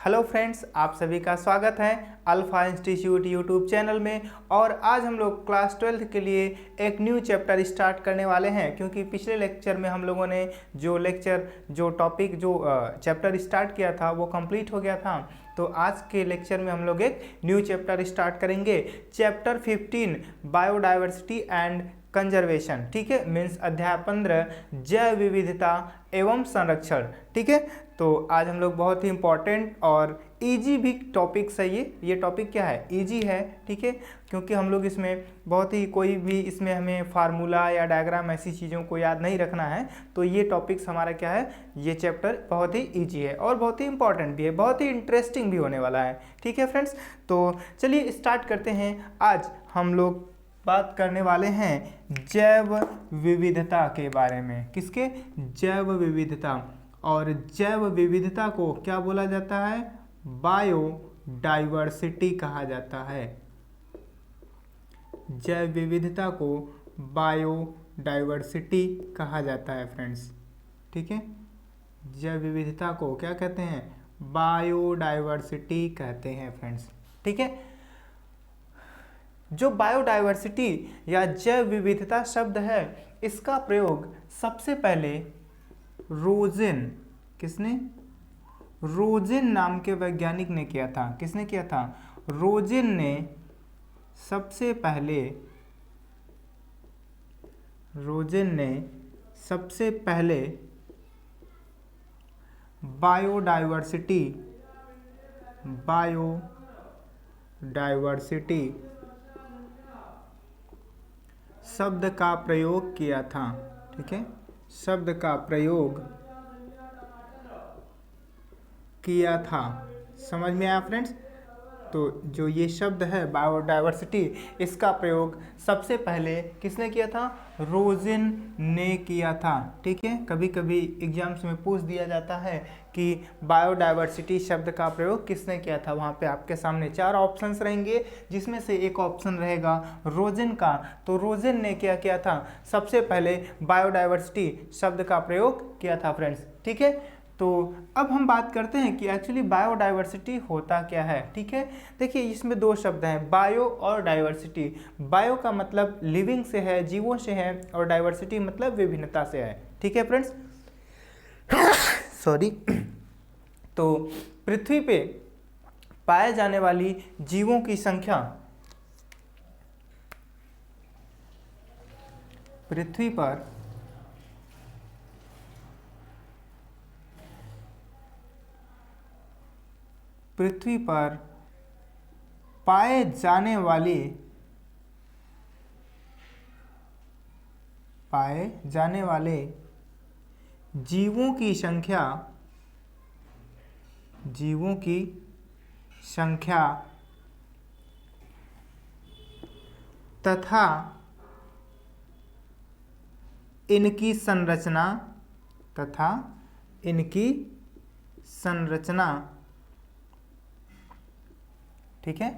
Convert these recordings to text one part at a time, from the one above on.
Hello friends, आप सभी का स्वागत है अल्फा इंस्टीट्यूट यूट्यूब चैनल में। और आज हम लोग क्लास 12 के लिए एक न्यू चैप्टर स्टार्ट करने वाले हैं, क्योंकि पिछले लेक्चर में हम लोगों ने जो चैप्टर स्टार्ट किया था वो कंप्लीट हो गया था। तो आज के लेक्चर में हम लोग एक न्यू चैप्टर स्टार्ट करेंगे, चैप्टर 15 बायोडाइवर्सिटी एंड कंजर्वेशन। ठीक है, मीन्स अध्याय 15 जैव विविधता एवं संरक्षण। ठीक है, तो आज हम लोग बहुत ही इंपॉर्टेंट और इजी भी टॉपिक है। ये टॉपिक क्या है, इजी है। ठीक है, क्योंकि हम लोग इसमें बहुत ही इसमें हमें फार्मूला या डायग्राम ऐसी चीज़ों को याद नहीं रखना है। तो ये टॉपिक्स हमारा क्या है, ये चैप्टर बहुत ही इजी है और बहुत ही इंपॉर्टेंट भी है, बहुत ही इंटरेस्टिंग भी होने वाला है। ठीक है फ्रेंड्स, तो चलिए स्टार्ट करते हैं। आज हम लोग बात करने वाले हैं जैव विविधता के बारे में। किसके? जैव विविधता। और जैव विविधता को क्या बोला जाता है? बायोडाइवर्सिटी कहा जाता है। जैव विविधता को बायोडाइवर्सिटी कहा जाता है फ्रेंड्स। ठीक है, जैव विविधता को क्या कहते हैं? बायोडाइवर्सिटी कहते हैं फ्रेंड्स। ठीक है, जो बायोडाइवर्सिटी या जैव विविधता शब्द है, इसका प्रयोग सबसे पहले रोजेन नाम के वैज्ञानिक ने किया था। किसने किया था? रोजेन ने सबसे पहले बायोडाइवर्सिटी शब्द का प्रयोग किया था। ठीक है, शब्द का प्रयोग किया था। समझ में आया फ्रेंड्स? तो जो ये शब्द है बायोडाइवर्सिटी, इसका प्रयोग सबसे पहले किसने किया था? रोजेन ने किया था। ठीक है, कभी कभी एग्जाम्स में पूछ दिया जाता है कि बायोडाइवर्सिटी शब्द का प्रयोग किसने किया था। वहाँ पे आपके सामने 4 ऑप्शंस रहेंगे, जिसमें से एक ऑप्शन रहेगा रोजेन का। तो रोजेन ने क्या किया था? सबसे पहले बायोडाइवर्सिटी शब्द का प्रयोग किया था फ्रेंड्स। ठीक है, तो अब हम बात करते हैं कि एक्चुअली बायोडाइवर्सिटी होता क्या है। ठीक है, देखिए इसमें 2 शब्द हैं, बायो और डाइवर्सिटी। बायो का मतलब लिविंग से है, जीवों से है, और डाइवर्सिटी मतलब विभिन्नता से है। ठीक है फ्रेंड्स, सॉरी। तो पृथ्वी पे पाए जाने वाली जीवों की संख्या, पृथ्वी पर पाए जाने वाले जीवों की संख्या तथा इनकी संरचना, ठीक है,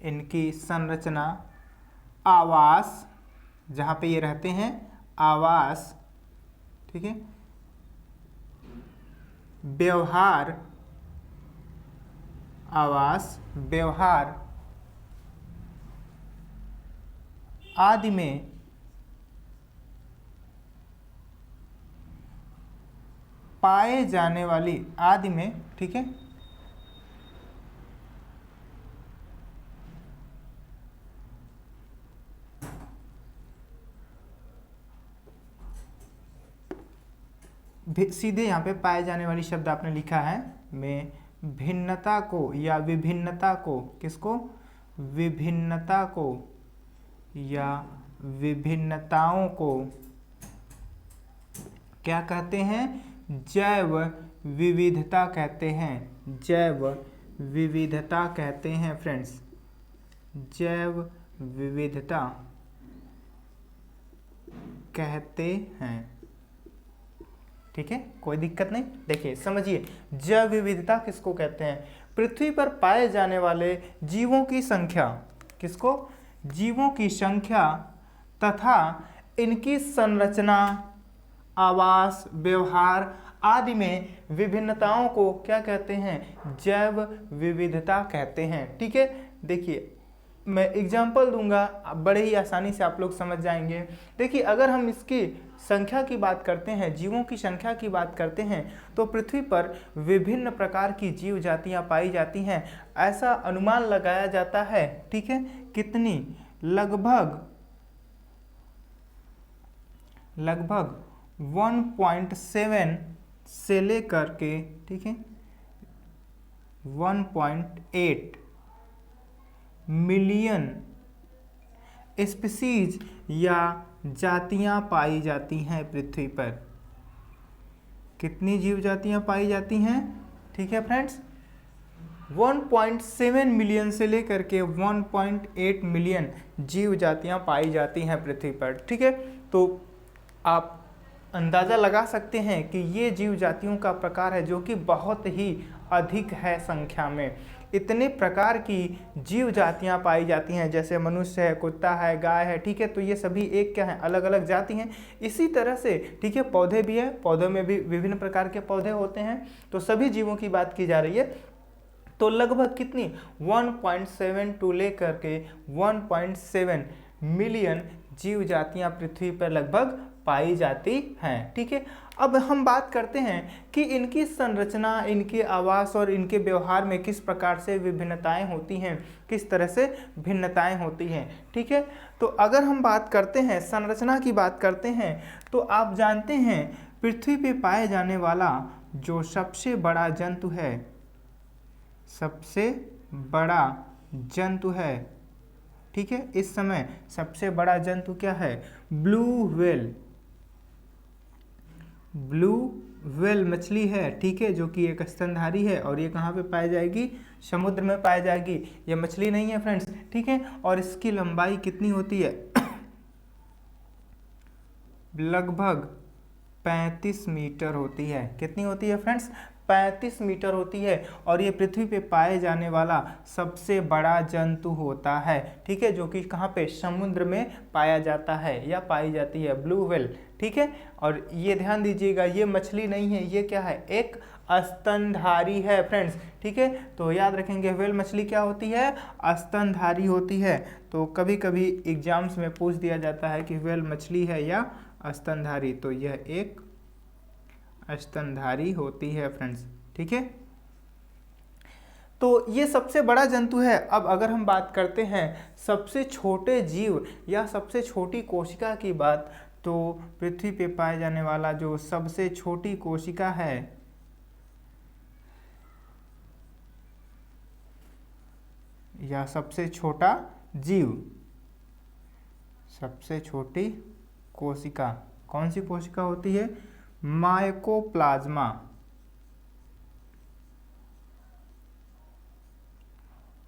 इनकी संरचना, आवास, जहाँ पे ये रहते हैं, आवास, ठीक है, व्यवहार, आवास, व्यवहार आदि में पाए जाने वाली, आदि में, ठीक है, सीधे यहाँ पे पाए जाने वाली शब्द आपने लिखा है में भिन्नता को या विभिन्नता को, किसको? विभिन्नता को या विभिन्नताओं को क्या कहते हैं? जैव विविधता कहते हैं। जैव विविधता कहते हैं फ्रेंड्स, जैव विविधता कहते हैं। ठीक है, कोई दिक्कत नहीं। देखिए समझिए, जैव विविधता किसको कहते हैं? पृथ्वी पर पाए जाने वाले जीवों की संख्या, किसको? जीवों की संख्या तथा इनकी संरचना, आवास, व्यवहार आदि में विभिन्नताओं को क्या कहते हैं? जैव विविधता कहते हैं। ठीक है, देखिए मैं एग्जाम्पल दूंगा, बड़े ही आसानी से आप लोग समझ जाएंगे। देखिए अगर हम इसकी संख्या की बात करते हैं, जीवों की संख्या की बात करते हैं, तो पृथ्वी पर विभिन्न प्रकार की जीव जातियां पाई जाती हैं, ऐसा अनुमान लगाया जाता है। ठीक है, कितनी? लगभग 1.7 से लेकर के, ठीक है, 1.8 मिलियन स्पीसीज या जातियां पाई जाती हैं पृथ्वी पर। कितनी जीव जातियां पाई जाती हैं? ठीक है फ्रेंड्स, 1.7 मिलियन से लेकर के 1.8 मिलियन जीव जातियां पाई जाती हैं पृथ्वी पर। ठीक है, तो आप अंदाज़ा लगा सकते हैं कि ये जीव जातियों का प्रकार है जो कि बहुत ही अधिक है संख्या में। इतने प्रकार की जीव जातियां पाई जाती हैं, जैसे मनुष्य है, कुत्ता है, गाय है। ठीक है, तो ये सभी एक क्या है? अलग अलग जाति हैं। इसी तरह से ठीक है, पौधे भी है, पौधों में भी विभिन्न प्रकार के पौधे होते हैं। तो सभी जीवों की बात की जा रही है। तो लगभग कितनी? 1.7 टू लेकर के 1.7 मिलियन जीव जातियां पृथ्वी पर लगभग पाई जाती हैं। ठीक है, अब हम बात करते हैं कि इनकी संरचना, इनके आवास और इनके व्यवहार में किस प्रकार से विभिन्नताएं होती हैं, किस तरह से भिन्नताएं होती हैं। ठीक है, तो अगर हम बात करते हैं, संरचना की बात करते हैं, तो आप जानते हैं पृथ्वी पे पाए जाने वाला जो सबसे बड़ा जंतु है, सबसे बड़ा जंतु है, ठीक है, इस समय सबसे बड़ा जंतु क्या है? Blue whale. ब्लू व्हेल मछली है। ठीक है, जो कि एक स्तनधारी है और ये कहाँ पे पाई जाएगी? समुद्र में पाई जाएगी। ये मछली नहीं है फ्रेंड्स। ठीक है, और इसकी लंबाई कितनी होती है? लगभग 35 मीटर होती है। कितनी होती है फ्रेंड्स? 35 मीटर होती है। और ये पृथ्वी पे पाए जाने वाला सबसे बड़ा जंतु होता है। ठीक है, जो कि कहाँ पे? समुद्र में पाया जाता है या पाई जाती है, ब्लू व्हेल। ठीक है, और ये ध्यान दीजिएगा, ये मछली नहीं है, ये क्या है? एक स्तनधारी है फ्रेंड्स। ठीक है, तो याद रखेंगे व्हेल मछली क्या होती है? स्तनधारी होती है। तो कभी कभी एग्जाम्स में पूछ दिया जाता है कि व्हेल मछली है या स्तनधारी, तो यह एक स्तनधारी होती है फ्रेंड्स। ठीक है, तो ये सबसे बड़ा जंतु है। अब अगर हम बात करते हैं सबसे छोटे जीव या सबसे छोटी कोशिका की बात, तो पृथ्वी पे पाए जाने वाला जो सबसे छोटी कोशिका है, या सबसे छोटा जीव, सबसे छोटी कोशिका कौन सी कोशिका होती है? माइकोप्लाज्मा।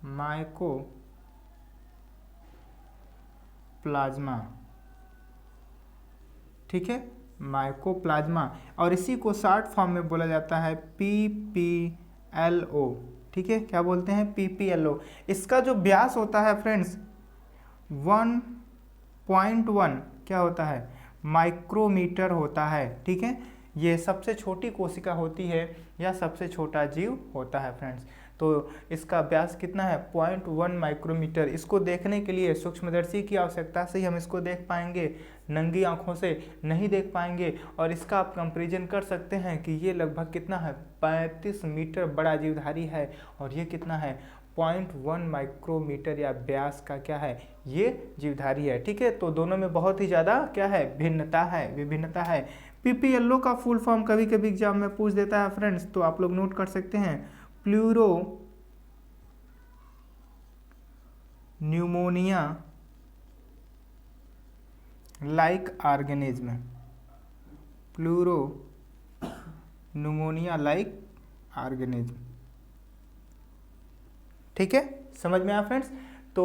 माइकोप्लाज्मा। ठीक है, माइकोप्लाज्मा, और इसी को शॉर्ट फॉर्म में बोला जाता है PPLO। ठीक है, क्या बोलते हैं? PPLO। इसका जो व्यास होता है फ्रेंड्स 1.1 क्या होता है? माइक्रोमीटर होता है। ठीक है, ये सबसे छोटी कोशिका होती है या सबसे छोटा जीव होता है फ्रेंड्स। तो इसका व्यास कितना है? 0.1 माइक्रोमीटर। इसको देखने के लिए सूक्ष्मदर्शी की आवश्यकता से ही हम इसको देख पाएंगे, नंगी आंखों से नहीं देख पाएंगे। और इसका आप कंपैरिजन कर सकते हैं कि ये लगभग कितना है? 35 मीटर बड़ा जीवधारी है, और ये कितना है? 0.1 माइक्रोमीटर या व्यास का क्या है? ये जीवधारी है। ठीक है, तो दोनों में बहुत ही ज़्यादा क्या है? भिन्नता है, विभिन्नता है। PPLO का फुल फॉर्म कभी कभी एग्जाम में पूछ देता है फ्रेंड्स, तो आप लोग नोट कर सकते हैं, pleuro pneumonia like organism. Pleuro pneumonia like organism. ठीक है, समझ में आया फ्रेंड्स? तो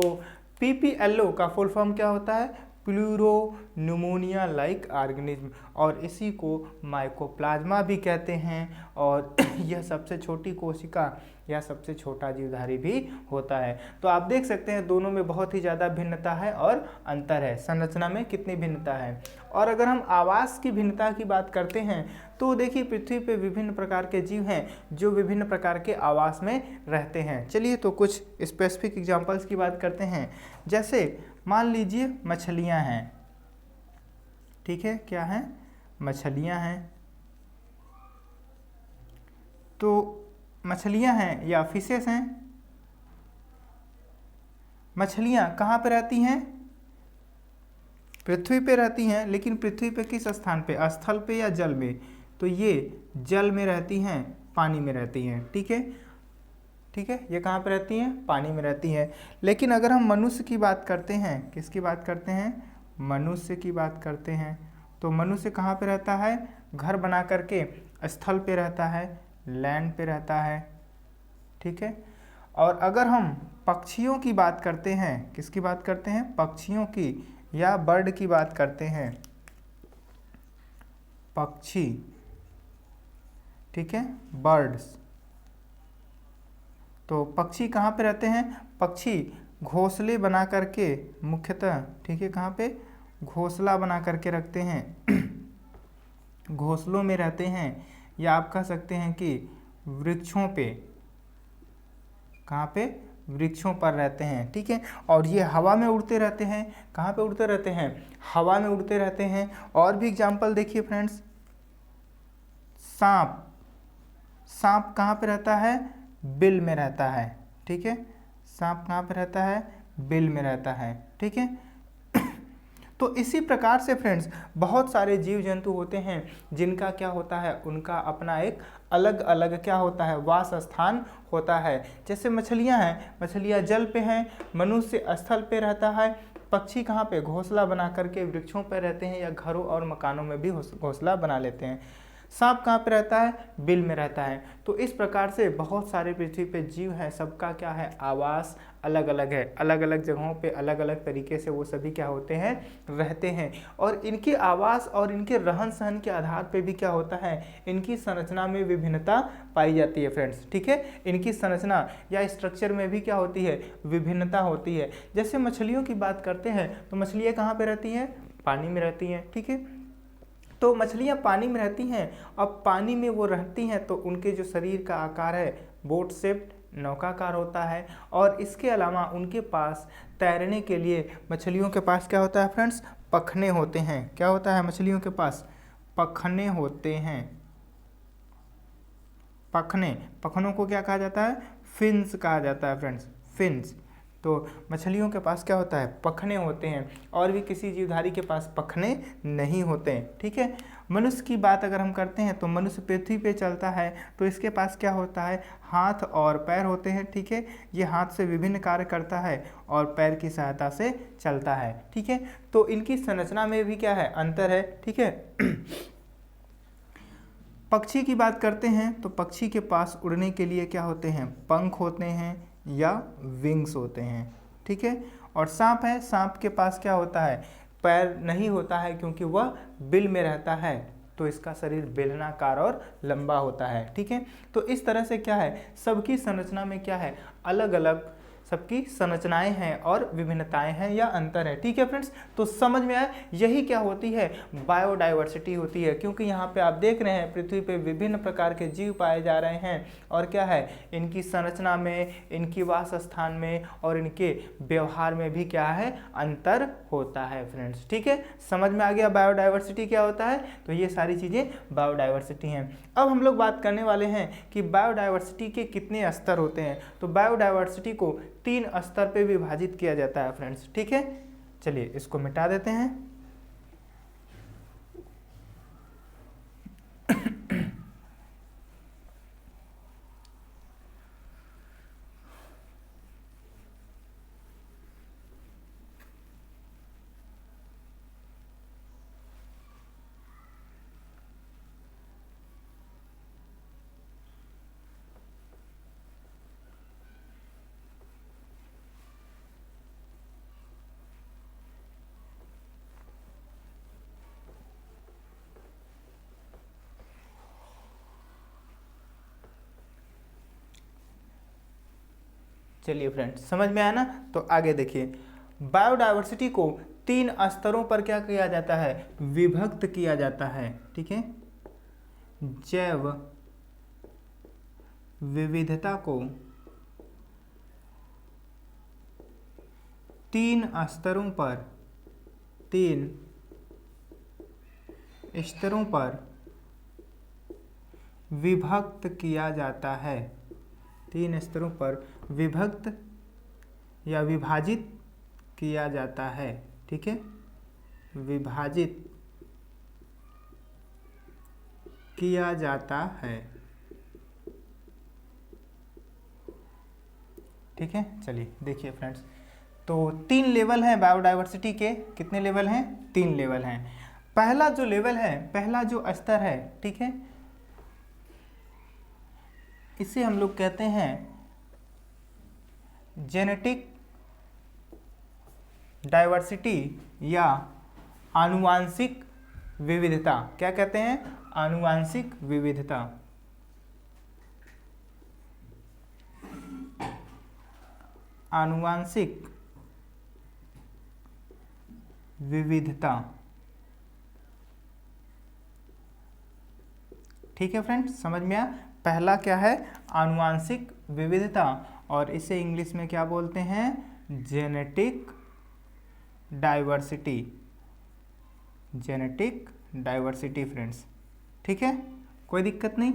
PPLO का फुल फॉर्म क्या होता है? प्लूरो न्यूमोनिया लाइक ऑर्गेनिज्म, और इसी को माइकोप्लाज्मा भी कहते हैं। और यह सबसे छोटी कोशिका या सबसे छोटा जीवधारी भी होता है। तो आप देख सकते हैं दोनों में बहुत ही ज़्यादा भिन्नता है और अंतर है। संरचना में कितनी भिन्नता है। और अगर हम आवास की भिन्नता की बात करते हैं तो देखिए पृथ्वी पे विभिन्न प्रकार के जीव हैं जो विभिन्न प्रकार के आवास में रहते हैं। चलिए तो कुछ स्पेसिफिक एग्जांपल्स की बात करते हैं। जैसे मान लीजिए मछलियां हैं, ठीक है, क्या हैं, मछलियां हैं। तो मछलियां हैं या फिशेस हैं। मछलियां कहाँ पे रहती हैं, पृथ्वी पे रहती हैं, लेकिन पृथ्वी पे किस स्थान पे, स्थल पे या जल में, तो ये जल में रहती हैं, पानी में रहती हैं, ठीक है, ठीक है, ये कहाँ पे रहती हैं, पानी में रहती हैं। लेकिन अगर हम मनुष्य की बात करते हैं, किसकी बात करते हैं, मनुष्य की बात करते हैं, तो मनुष्य कहाँ पे रहता है, घर बना करके स्थल पे रहता है, लैंड पे रहता है, ठीक है। और अगर हम पक्षियों की बात करते हैं, किसकी बात करते हैं, पक्षियों की या बर्ड की बात करते हैं, पक्षी, ठीक है, बर्ड्स, तो पक्षी कहाँ पे रहते हैं, पक्षी घोंसले बना करके मुख्यतः, ठीक है, कहाँ पे, घोंसला बना करके रखते हैं, घोंसलों में रहते हैं, या आप कह सकते हैं कि वृक्षों पे, कहाँ पे, वृक्षों पर रहते हैं, ठीक है। और ये हवा में उड़ते रहते हैं, कहाँ पे उड़ते रहते हैं, हवा में उड़ते रहते हैं। और भी एग्जाम्पल देखिए फ्रेंड्स, सांप, सांप कहाँ पे रहता है, बिल में रहता है, ठीक है, सांप कहाँ पे रहता है, बिल में रहता है, ठीक है। तो इसी प्रकार से फ्रेंड्स बहुत सारे जीव जंतु होते हैं जिनका क्या होता है, उनका अपना एक अलग अलग क्या होता है, वास स्थान होता है। जैसे मछलियां हैं, मछलियां जल पे हैं, मनुष्य स्थल पे रहता है, पक्षी कहाँ पे, घोंसला बना करके वृक्षों पे रहते हैं या घरों और मकानों में भी घोंसला बना लेते हैं। सांप कहाँ पे रहता है, बिल में रहता है। तो इस प्रकार से बहुत सारे पृथ्वी पे जीव हैं, सबका क्या है, आवास अलग अलग है, अलग अलग जगहों पे अलग अलग तरीके से वो सभी क्या होते हैं, रहते हैं। और इनके आवास और इनके रहन सहन के आधार पे भी क्या होता है, इनकी संरचना में विभिन्नता पाई जाती है फ्रेंड्स, ठीक है। इनकी संरचना या स्ट्रक्चर में भी क्या होती है, विभिन्नता होती है। जैसे मछलियों की बात करते हैं तो मछलियाँ कहाँ पर रहती हैं, पानी में रहती हैं, ठीक है। तो मछलियाँ पानी में रहती हैं, अब पानी में वो रहती हैं तो उनके जो शरीर का आकार है बोट शेप्ड, नौकाकार होता है। और इसके अलावा उनके पास तैरने के लिए मछलियों के पास क्या होता है फ्रेंड्स, पखने होते हैं। क्या होता है, मछलियों के पास पखने होते हैं, पखने, पखनों को क्या कहा जाता है, फिन्स कहा जाता है फ्रेंड्स, फिन्स। तो मछलियों के पास क्या होता है, पखने होते हैं, और भी किसी जीवधारी के पास पखने नहीं होते हैं, ठीक है। मनुष्य की बात अगर हम करते हैं तो मनुष्य पृथ्वी पे चलता है तो इसके पास क्या होता है, हाथ और पैर होते हैं, ठीक है। ये हाथ से विभिन्न कार्य करता है और पैर की सहायता से चलता है, ठीक है। तो इनकी संरचना में भी क्या है, अंतर है, ठीक है। पक्षी की बात करते हैं तो पक्षी के पास उड़ने के लिए क्या होते हैं, पंख होते हैं या विंग्स होते हैं, ठीक है। और सांप है, सांप के पास क्या होता है, पैर नहीं होता है क्योंकि वह बिल में रहता है, तो इसका शरीर बेलनाकार और लंबा होता है, ठीक है। तो इस तरह से क्या है, सबकी संरचना में क्या है, अलग अलग सबकी संरचनाएं हैं और विभिन्नताएं हैं या अंतर है, ठीक है फ्रेंड्स। तो समझ में आया, यही क्या होती है, बायोडाइवर्सिटी होती है। क्योंकि यहाँ पे आप देख रहे हैं पृथ्वी पे विभिन्न प्रकार के जीव पाए जा रहे हैं और क्या है, इनकी संरचना में, इनकी वास स्थान में और इनके व्यवहार में भी क्या है, अंतर होता है फ्रेंड्स, ठीक है। समझ में आ गया बायोडाइवर्सिटी क्या होता है, तो ये सारी चीज़ें बायोडाइवर्सिटी हैं। अब हम लोग बात करने वाले हैं कि बायोडाइवर्सिटी के कितने स्तर होते हैं। तो बायोडाइवर्सिटी को 3 स्तर पे विभाजित किया जाता है फ्रेंड्स, ठीक है। चलिए इसको मिटा देते हैं। चलिए फ्रेंड्स समझ में आया ना, तो आगे देखिए, बायोडाइवर्सिटी को 3 स्तरों पर क्या किया जाता है, विभक्त किया जाता है। ठीक है, जैव विविधता को 3 स्तरों पर, 3 स्तरों पर विभक्त किया जाता है। 3 स्तरों पर विभक्त या विभाजित किया जाता है। ठीक है, विभाजित किया जाता है। ठीक है, चलिए देखिए फ्रेंड्स, तो 3 लेवल हैं बायोडायवर्सिटी के। कितने लेवल हैं, 3 लेवल हैं। पहला जो लेवल है, पहला जो स्तर है, ठीक है, इसे हम लोग कहते हैं जेनेटिक डाइवर्सिटी या आनुवांशिक विविधता। क्या कहते हैं, आनुवांशिक विविधता। आनुवांशिक विविधता। ठीक है फ्रेंड्स, समझ में आया। पहला क्या है, आनुवांशिक विविधता, और इसे इंग्लिश में क्या बोलते हैं, genetic diversity. Genetic diversity friends. ठीक है, कोई दिक्कत नहीं।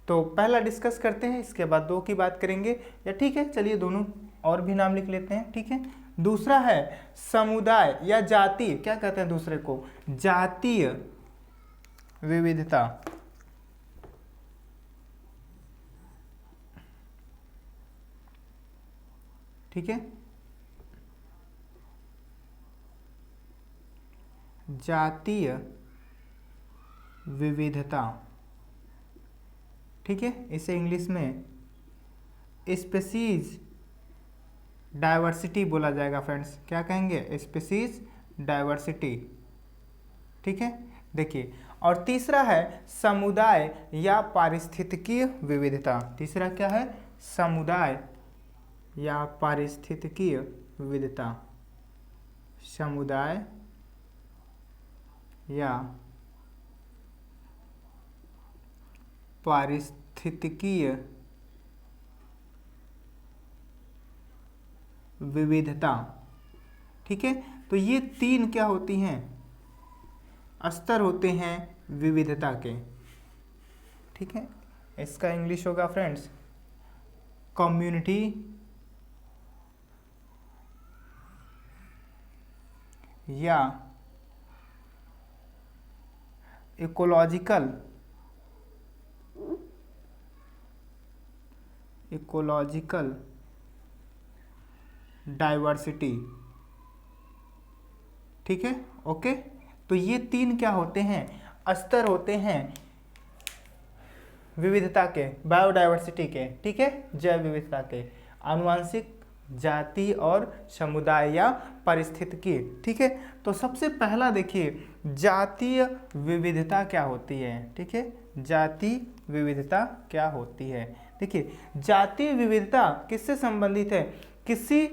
तो पहला डिस्कस करते हैं, इसके बाद 2 की बात करेंगे, या ठीक है चलिए दोनों और भी नाम लिख लेते हैं। ठीक है, दूसरा है समुदाय या जाति। क्या कहते हैं दूसरे को, जातीय विविधता। ठीक है, जातीय विविधता। ठीक है, इसे इंग्लिश में स्पीशीज डाइवर्सिटी बोला जाएगा फ्रेंड्स। क्या कहेंगे, स्पीशीज डाइवर्सिटी। ठीक है, देखिए, और तीसरा है समुदाय या पारिस्थितिकीय विविधता। तीसरा क्या है, समुदाय या पारिस्थितिकीय विविधता। समुदाय या पारिस्थितिकीय विविधता। ठीक है, तो ये 3 क्या होती हैं, स्तर होते हैं विविधता के। ठीक है, इसका इंग्लिश होगा फ्रेंड्स कम्युनिटी या इकोलॉजिकल डाइवर्सिटी। ठीक है, ओके। तो ये 3 क्या होते हैं, स्तर होते हैं विविधता के, बायोडाइवर्सिटी के। ठीक है, जैव विविधता के, आनुवांशिक, जाति और समुदाय या पारिस्थितिकी। ठीक है, तो सबसे पहला देखिए जातीय विविधता क्या होती है। ठीक है, जातीय विविधता क्या होती है। देखिए, जातीय विविधता किससे संबंधित है, किसी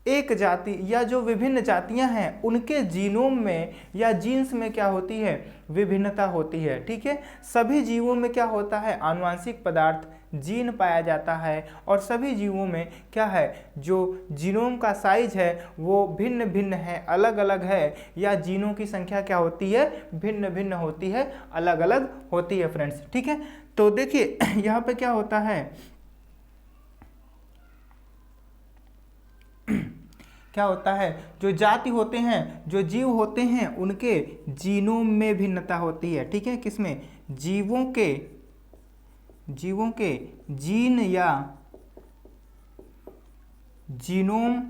एक जाति या जो विभिन्न जातियां हैं उनके जीनोम में या जीन्स में क्या होती है, विभिन्नता होती है। ठीक है, सभी जीवों में क्या होता है, आनुवांशिक पदार्थ जीन पाया जाता है, और सभी जीवों में क्या है, जो जीनोम का साइज है वो भिन्न भिन्न है, अलग अलग है, या जीनों की संख्या क्या होती है, भिन्न भिन्न होती है, अलग अलग होती है फ्रेंड्स। ठीक है, तो देखिए यहाँ पे क्या होता है, क्या होता है, जो जाति होते हैं, जो जीव होते हैं, उनके जीनोम में भिन्नता होती है। ठीक है, किसमें, जीवों के जीन या जीनोम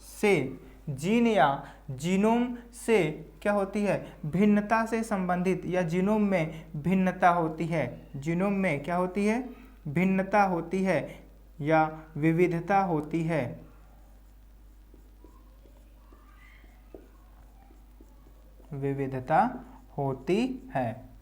से, जीन या जीनोम से क्या होती है, भिन्नता से संबंधित, या जीनोम में भिन्नता होती है। जीनोम में क्या होती है, भिन्नता होती है या विविधता होती है। विविधता होती है,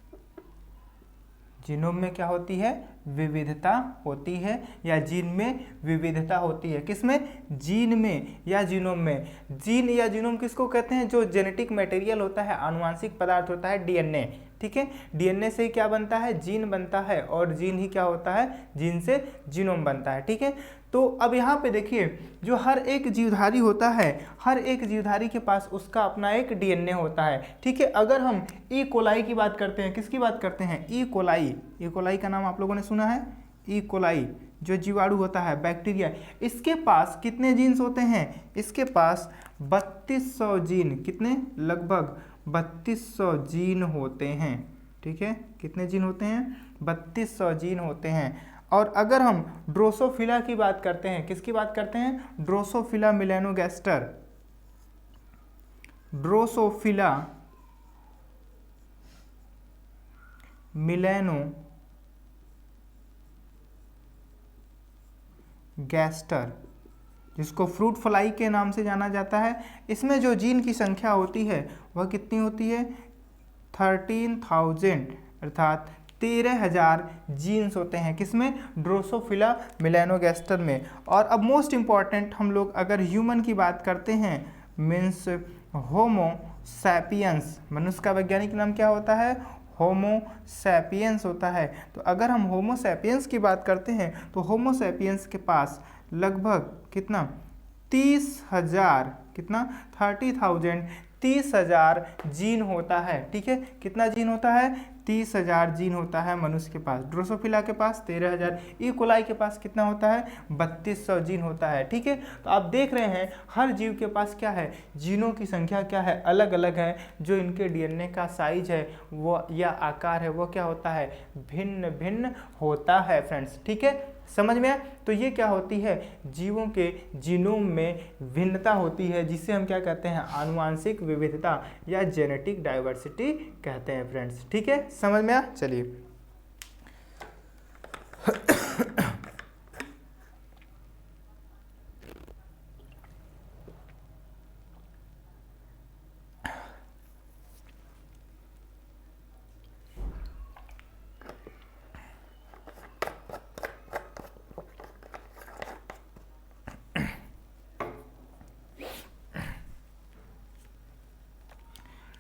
जीनोम में क्या होती है, विविधता होती है या जीन में विविधता होती है। किसमें? जीन में या जीनोम में। जीन या जीनोम किसको कहते हैं? जो जेनेटिक मटेरियल होता है, आनुवांशिक पदार्थ होता है, डीएनए। ठीक है, डीएनए से ही क्या बनता है? जीन बनता है, और जीन ही क्या होता है? जीन से जीनोम बनता है। ठीक है, तो अब यहाँ पे देखिए, जो हर एक जीवधारी होता है, हर एक जीवधारी के पास उसका अपना एक डीएनए होता है। ठीक है, अगर हम ई कोलाई की बात करते हैं, किसकी बात करते हैं? E coli. ई कोलाई का नाम आप लोगों ने सुना है? ई कोलाई जो जीवाणु होता है, बैक्टीरिया, इसके पास कितने जीन्स होते हैं? इसके पास 3200 जीन, कितने? लगभग 3200 जीन होते हैं। ठीक है, कितने जीन होते हैं? 3200 जीन होते हैं। और अगर हम ड्रोसोफिला की बात करते हैं, किसकी बात करते हैं? ड्रोसोफिला मेलानोगैस्टर। ड्रोसोफिला मेलानोगैस्टर, जिसको फ्रूट फ्लाई के नाम से जाना जाता है, इसमें जो जीन की संख्या होती है वह कितनी होती है? 13,000, अर्थात 13,000 जीन्स होते हैं। किसमें? ड्रोसोफिला मेलानोगैस्टर में। और अब मोस्ट इम्पॉर्टेंट, हम लोग अगर ह्यूमन की बात करते हैं, मीन्स होमो सैपियंस, मनुष्य का वैज्ञानिक नाम क्या होता है? होमो सैपियंस होता है। तो अगर हम होमो सैपियंस की बात करते हैं तो होमो सैपियंस के पास लगभग कितना? 30,000, कितना? 30,000, 30,000 जीन होता है। ठीक है, कितना जीन होता है? 30,000 जीन होता है मनुष्य के पास। ड्रोसोफिला के पास 13,000, ई कोलाई के पास कितना होता है? 3200 जीन होता है। ठीक है, तो आप देख रहे हैं हर जीव के पास क्या है? जीनों की संख्या क्या है? अलग अलग है। जो इनके डीएनए का साइज है वो या आकार है वो क्या होता है? भिन्न भिन्न होता है फ्रेंड्स। ठीक है, समझ में आया? तो ये क्या होती है? जीवों के जीनोम में भिन्नता होती है, जिसे हम क्या कहते हैं? आनुवांशिक विविधता या जेनेटिक डाइवर्सिटी कहते हैं फ्रेंड्स। ठीक है, समझ में आया? चलिए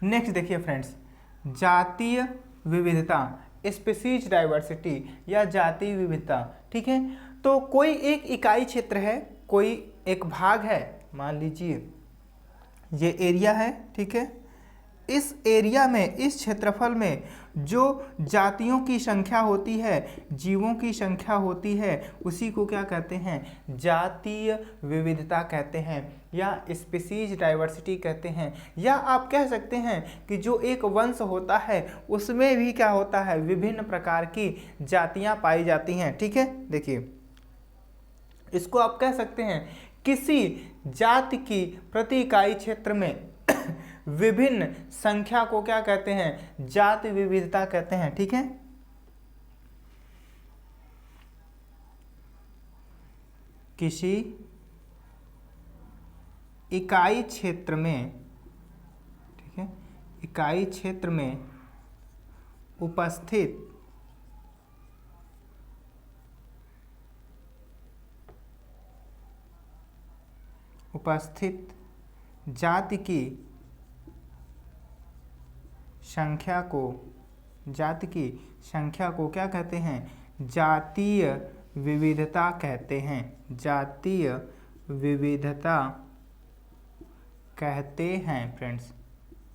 नेक्स्ट देखिए फ्रेंड्स, जातीय विविधता, स्पीसीज डाइवर्सिटी या जातीय विविधता। ठीक है, तो कोई एक इकाई क्षेत्र है, कोई एक भाग है, मान लीजिए ये एरिया है। ठीक है, इस एरिया में, इस क्षेत्रफल में जो जातियों की संख्या होती है, जीवों की संख्या होती है, उसी को क्या कहते हैं? जातीय विविधता कहते हैं या स्पीसीज डाइवर्सिटी कहते हैं। या आप कह सकते हैं कि जो एक वंश होता है उसमें भी क्या होता है? विभिन्न प्रकार की जातियां पाई जाती हैं। ठीक है, देखिए इसको आप कह सकते हैं किसी जाति की प्रति इकाई क्षेत्र में विभिन्न संख्या को क्या कहते हैं? जाति विविधता कहते हैं। ठीक है, किसी इकाई क्षेत्र में, ठीक है, इकाई क्षेत्र में उपस्थित जाति की संख्या को, जाति की संख्या को क्या कहते हैं? जातीय विविधता कहते हैं। जातीय विविधता कहते हैं फ्रेंड्स।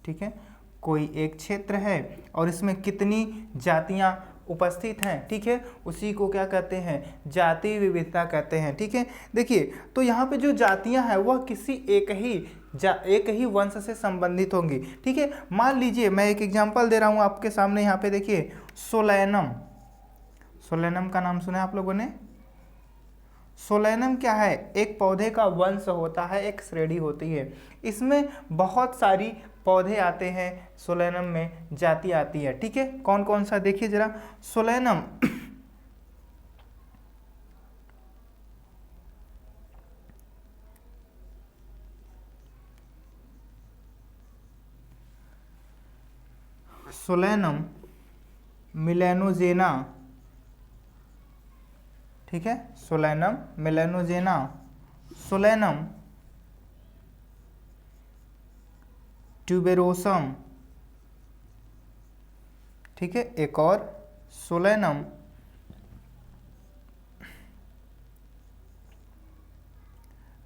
ठीक है, कोई एक क्षेत्र है और इसमें कितनी जातियां उपस्थित हैं, ठीक है, उसी को क्या कहते हैं? जातीय विविधता कहते हैं। ठीक है, देखिए तो यहाँ पे जो जातियाँ हैं वह किसी एक ही वंश से संबंधित होंगी। ठीक है, मान लीजिए मैं एक एग्जांपल दे रहा हूँ आपके सामने। यहाँ पे देखिए सोलैनम, सोलैनम का नाम सुना है आप लोगों ने? सोलैनम क्या है? एक पौधे का वंश होता है, एक श्रेणी होती है। इसमें बहुत सारी पौधे आते हैं, सोलैनम में जाति आती है। ठीक है, कौन कौन सा देखिए जरा। सोलैनम सोलैनम मिलेनोजेना, ठीक है, सोलैनम, मेलानोजेना, सोलैनम, ट्यूबेरोसम, ठीक है, एक और सोलैनम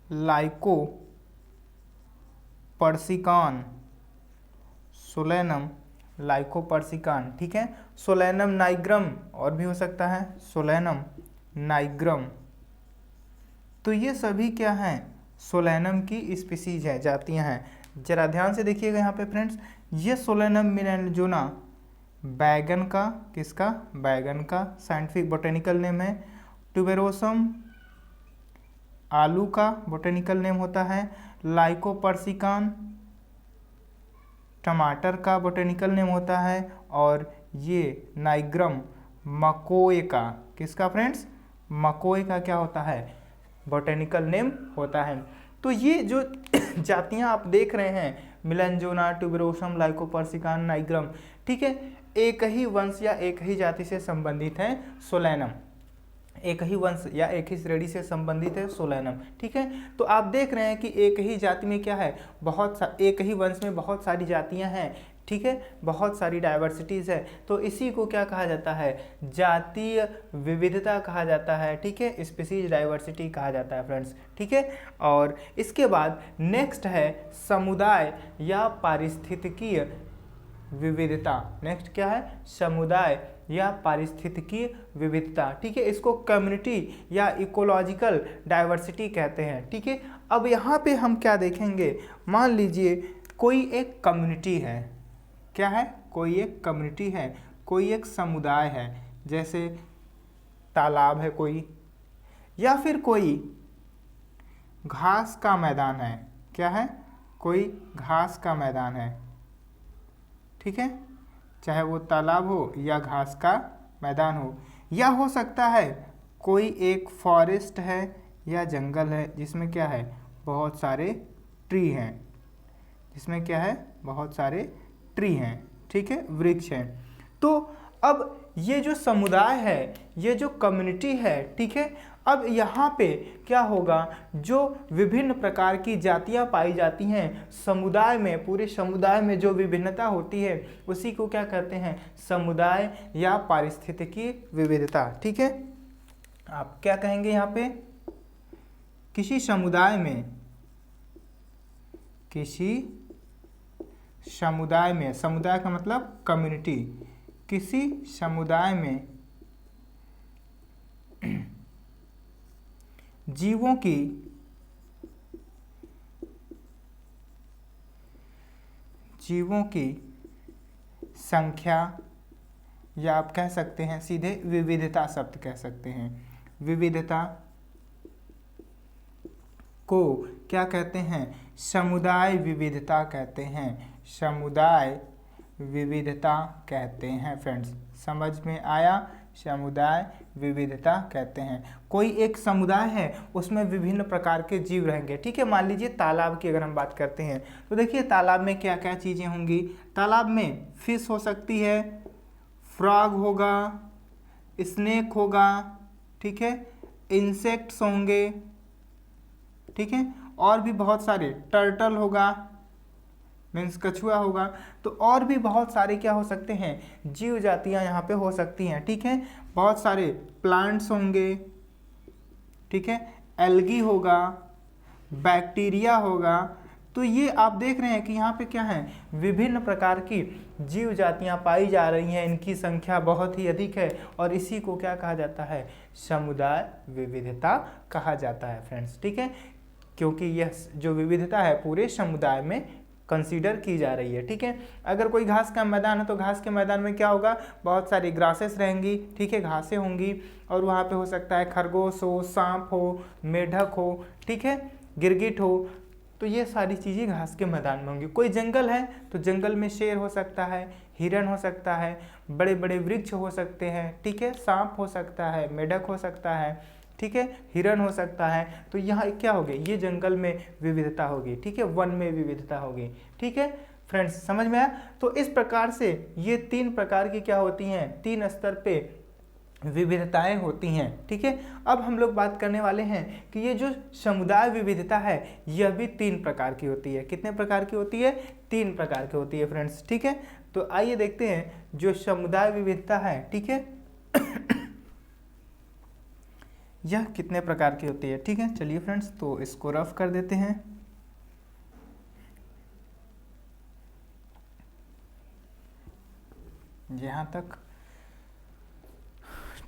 लाइको पर्सिकान, सोलैनम लाइको पर्सिकान, ठीक है, सोलैनम नाइग्रम और भी हो सकता है, सोलैनम नाइग्रम। तो ये सभी क्या हैं, सोलैनम की स्पीसीज है, जातियां हैं। जरा ध्यान से देखिएगा यहाँ पे फ्रेंड्स, ये सोलैनम मेलानोजेना बैगन का, किसका, बैगन का साइंटिफिक बोटेनिकल नेम है। ट्यूबेरोसम आलू का बोटेनिकल नेम होता है। लाइकोपर्सिकान टमाटर का बोटेनिकल नेम होता है। और ये नाइग्रम मकोए का, किसका फ्रेंड्स, मकोए का क्या होता है, बोटेनिकल नेम होता है। तो ये जो जातियां आप देख रहे हैं, मेलानोजेना, ट्यूबेरोसम, लाइकोपर्सिकान, नाइग्रम, ठीक है, एक ही वंश या एक ही जाति से संबंधित है सोलैनम, एक ही वंश या एक ही श्रेणी से संबंधित है सोलैनम, ठीक है। तो आप देख रहे हैं कि एक ही जाति में क्या है, एक ही वंश में बहुत सारी जातियां हैं, ठीक है, बहुत सारी डाइवर्सिटीज है। तो इसी को क्या कहा जाता है, जातीय विविधता कहा जाता है, ठीक है, स्पीसीज डाइवर्सिटी कहा जाता है फ्रेंड्स, ठीक है। और इसके बाद नेक्स्ट है समुदाय या पारिस्थितिकीय विविधता। नेक्स्ट क्या है, समुदाय या पारिस्थितिकीय विविधता, ठीक है, इसको कम्युनिटी या इकोलॉजिकल डाइवर्सिटी कहते हैं, ठीक है। अब यहाँ पे हम क्या देखेंगे, मान लीजिए कोई एक कम्युनिटी है, क्या है, कोई एक कम्युनिटी है, कोई एक समुदाय है, जैसे तालाब है कोई, या फिर कोई घास का मैदान है, क्या है, कोई घास का मैदान है, ठीक है, चाहे वो तालाब हो या घास का मैदान हो, या हो सकता है कोई एक फॉरेस्ट है या जंगल है जिसमें क्या है, बहुत सारे ट्री हैं, जिसमें क्या है, बहुत सारे ट्री हैं, ठीक है, वृक्ष हैं। तो अब ये जो समुदाय है, ये जो कम्युनिटी है, ठीक है, अब यहाँ पे क्या होगा, जो विभिन्न प्रकार की जातियाँ पाई जाती हैं समुदाय में, पूरे समुदाय में जो विभिन्नता होती है उसी को क्या कहते हैं, समुदाय या पारिस्थितिकी विविधता, ठीक है। आप क्या कहेंगे यहाँ पे, किसी समुदाय में, किसी समुदाय में, समुदाय का मतलब कम्युनिटी, किसी समुदाय में जीवों की संख्या, या आप कह सकते हैं सीधे विविधता शब्द कह सकते हैं, विविधता को क्या कहते हैं, समुदाय विविधता कहते हैं, समुदाय विविधता कहते हैं फ्रेंड्स, समझ में आया, समुदाय विविधता कहते हैं। कोई एक समुदाय है उसमें विभिन्न प्रकार के जीव रहेंगे, ठीक है। मान लीजिए तालाब की अगर हम बात करते हैं तो देखिए तालाब में क्या क्या चीज़ें होंगी, तालाब में फिश हो सकती है, फ्रॉग होगा, स्नेक होगा, ठीक है, इंसेक्ट्स होंगे, ठीक है, और भी बहुत सारे, टर्टल होगा, मीन्स कछुआ होगा। तो और भी बहुत सारे क्या हो सकते हैं, जीव जातियां यहाँ पे हो सकती हैं, ठीक है। बहुत सारे प्लांट्स होंगे, ठीक है, एल्गी होगा, बैक्टीरिया होगा। तो ये आप देख रहे हैं कि यहाँ पे क्या है, विभिन्न प्रकार की जीव जातियाँ पाई जा रही हैं, इनकी संख्या बहुत ही अधिक है और इसी को क्या कहा जाता है, समुदाय विविधता कहा जाता है फ्रेंड्स, ठीक है। क्योंकि यह जो विविधता है पूरे समुदाय में कंसीडर की जा रही है, ठीक है। अगर कोई घास का मैदान है तो घास के मैदान में क्या होगा, बहुत सारी ग्रासेस रहेंगी, ठीक है, घासें होंगी, और वहाँ पे हो सकता है खरगोश हो, सांप हो, मेढक हो, ठीक है, गिरगिट हो। तो ये सारी चीज़ें घास के मैदान में होंगी। कोई जंगल है तो जंगल में शेर हो सकता है, हिरन हो सकता है, बड़े बड़े वृक्ष हो सकते हैं, ठीक है, सांप हो सकता है, मेढक हो सकता है, ठीक है, हिरन हो सकता है। तो यहाँ क्या होगी, ये जंगल में विविधता होगी, ठीक है, वन में विविधता होगी, ठीक है फ्रेंड्स, समझ में आया। तो इस प्रकार से ये तीन प्रकार की क्या होती हैं, तीन स्तर पे विविधताएं होती हैं। ठीक है, अब हम लोग बात करने वाले हैं कि ये जो समुदाय विविधता है यह भी 3 प्रकार की होती है। कितने प्रकार की होती है? 3 प्रकार की होती है फ्रेंड्स। ठीक है, तो आइए देखते हैं जो समुदाय विविधता है, ठीक है, यह कितने प्रकार की होती है। ठीक है, चलिए फ्रेंड्स, तो इसको रफ कर देते हैं। यहाँ तक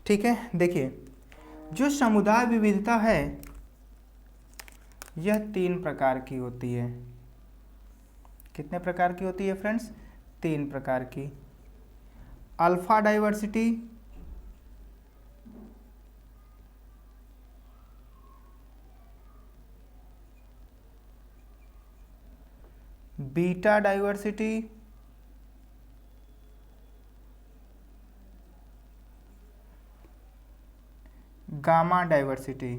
ठीक है। देखिए, जो समुदाय विविधता है यह 3 प्रकार की होती है। कितने प्रकार की होती है फ्रेंड्स? 3 प्रकार की। Alpha diversity, beta diversity, gamma diversity.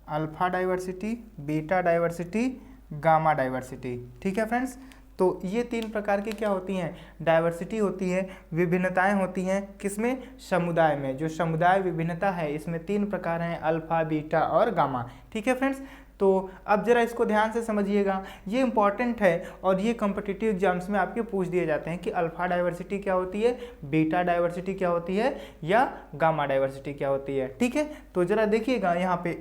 Alpha diversity, beta diversity, gamma diversity. ठीक है फ्रेंड्स, तो ये 3 प्रकार की क्या होती हैं? डाइवर्सिटी होती है, विभिन्नताएं होती हैं। किसमें? समुदाय में। जो समुदाय विभिन्नता है इसमें 3 प्रकार हैं, अल्फा, बीटा और गामा। ठीक है फ्रेंड्स, तो अब जरा इसको ध्यान से समझिएगा, ये इंपॉर्टेंट है और ये कॉम्पिटिटिव एग्जाम्स में आपके पूछ दिए जाते हैं कि अल्फा डाइवर्सिटी क्या होती है, बीटा डाइवर्सिटी क्या होती है, या गामा डाइवर्सिटी क्या होती है। ठीक है, तो जरा देखिएगा यहाँ पे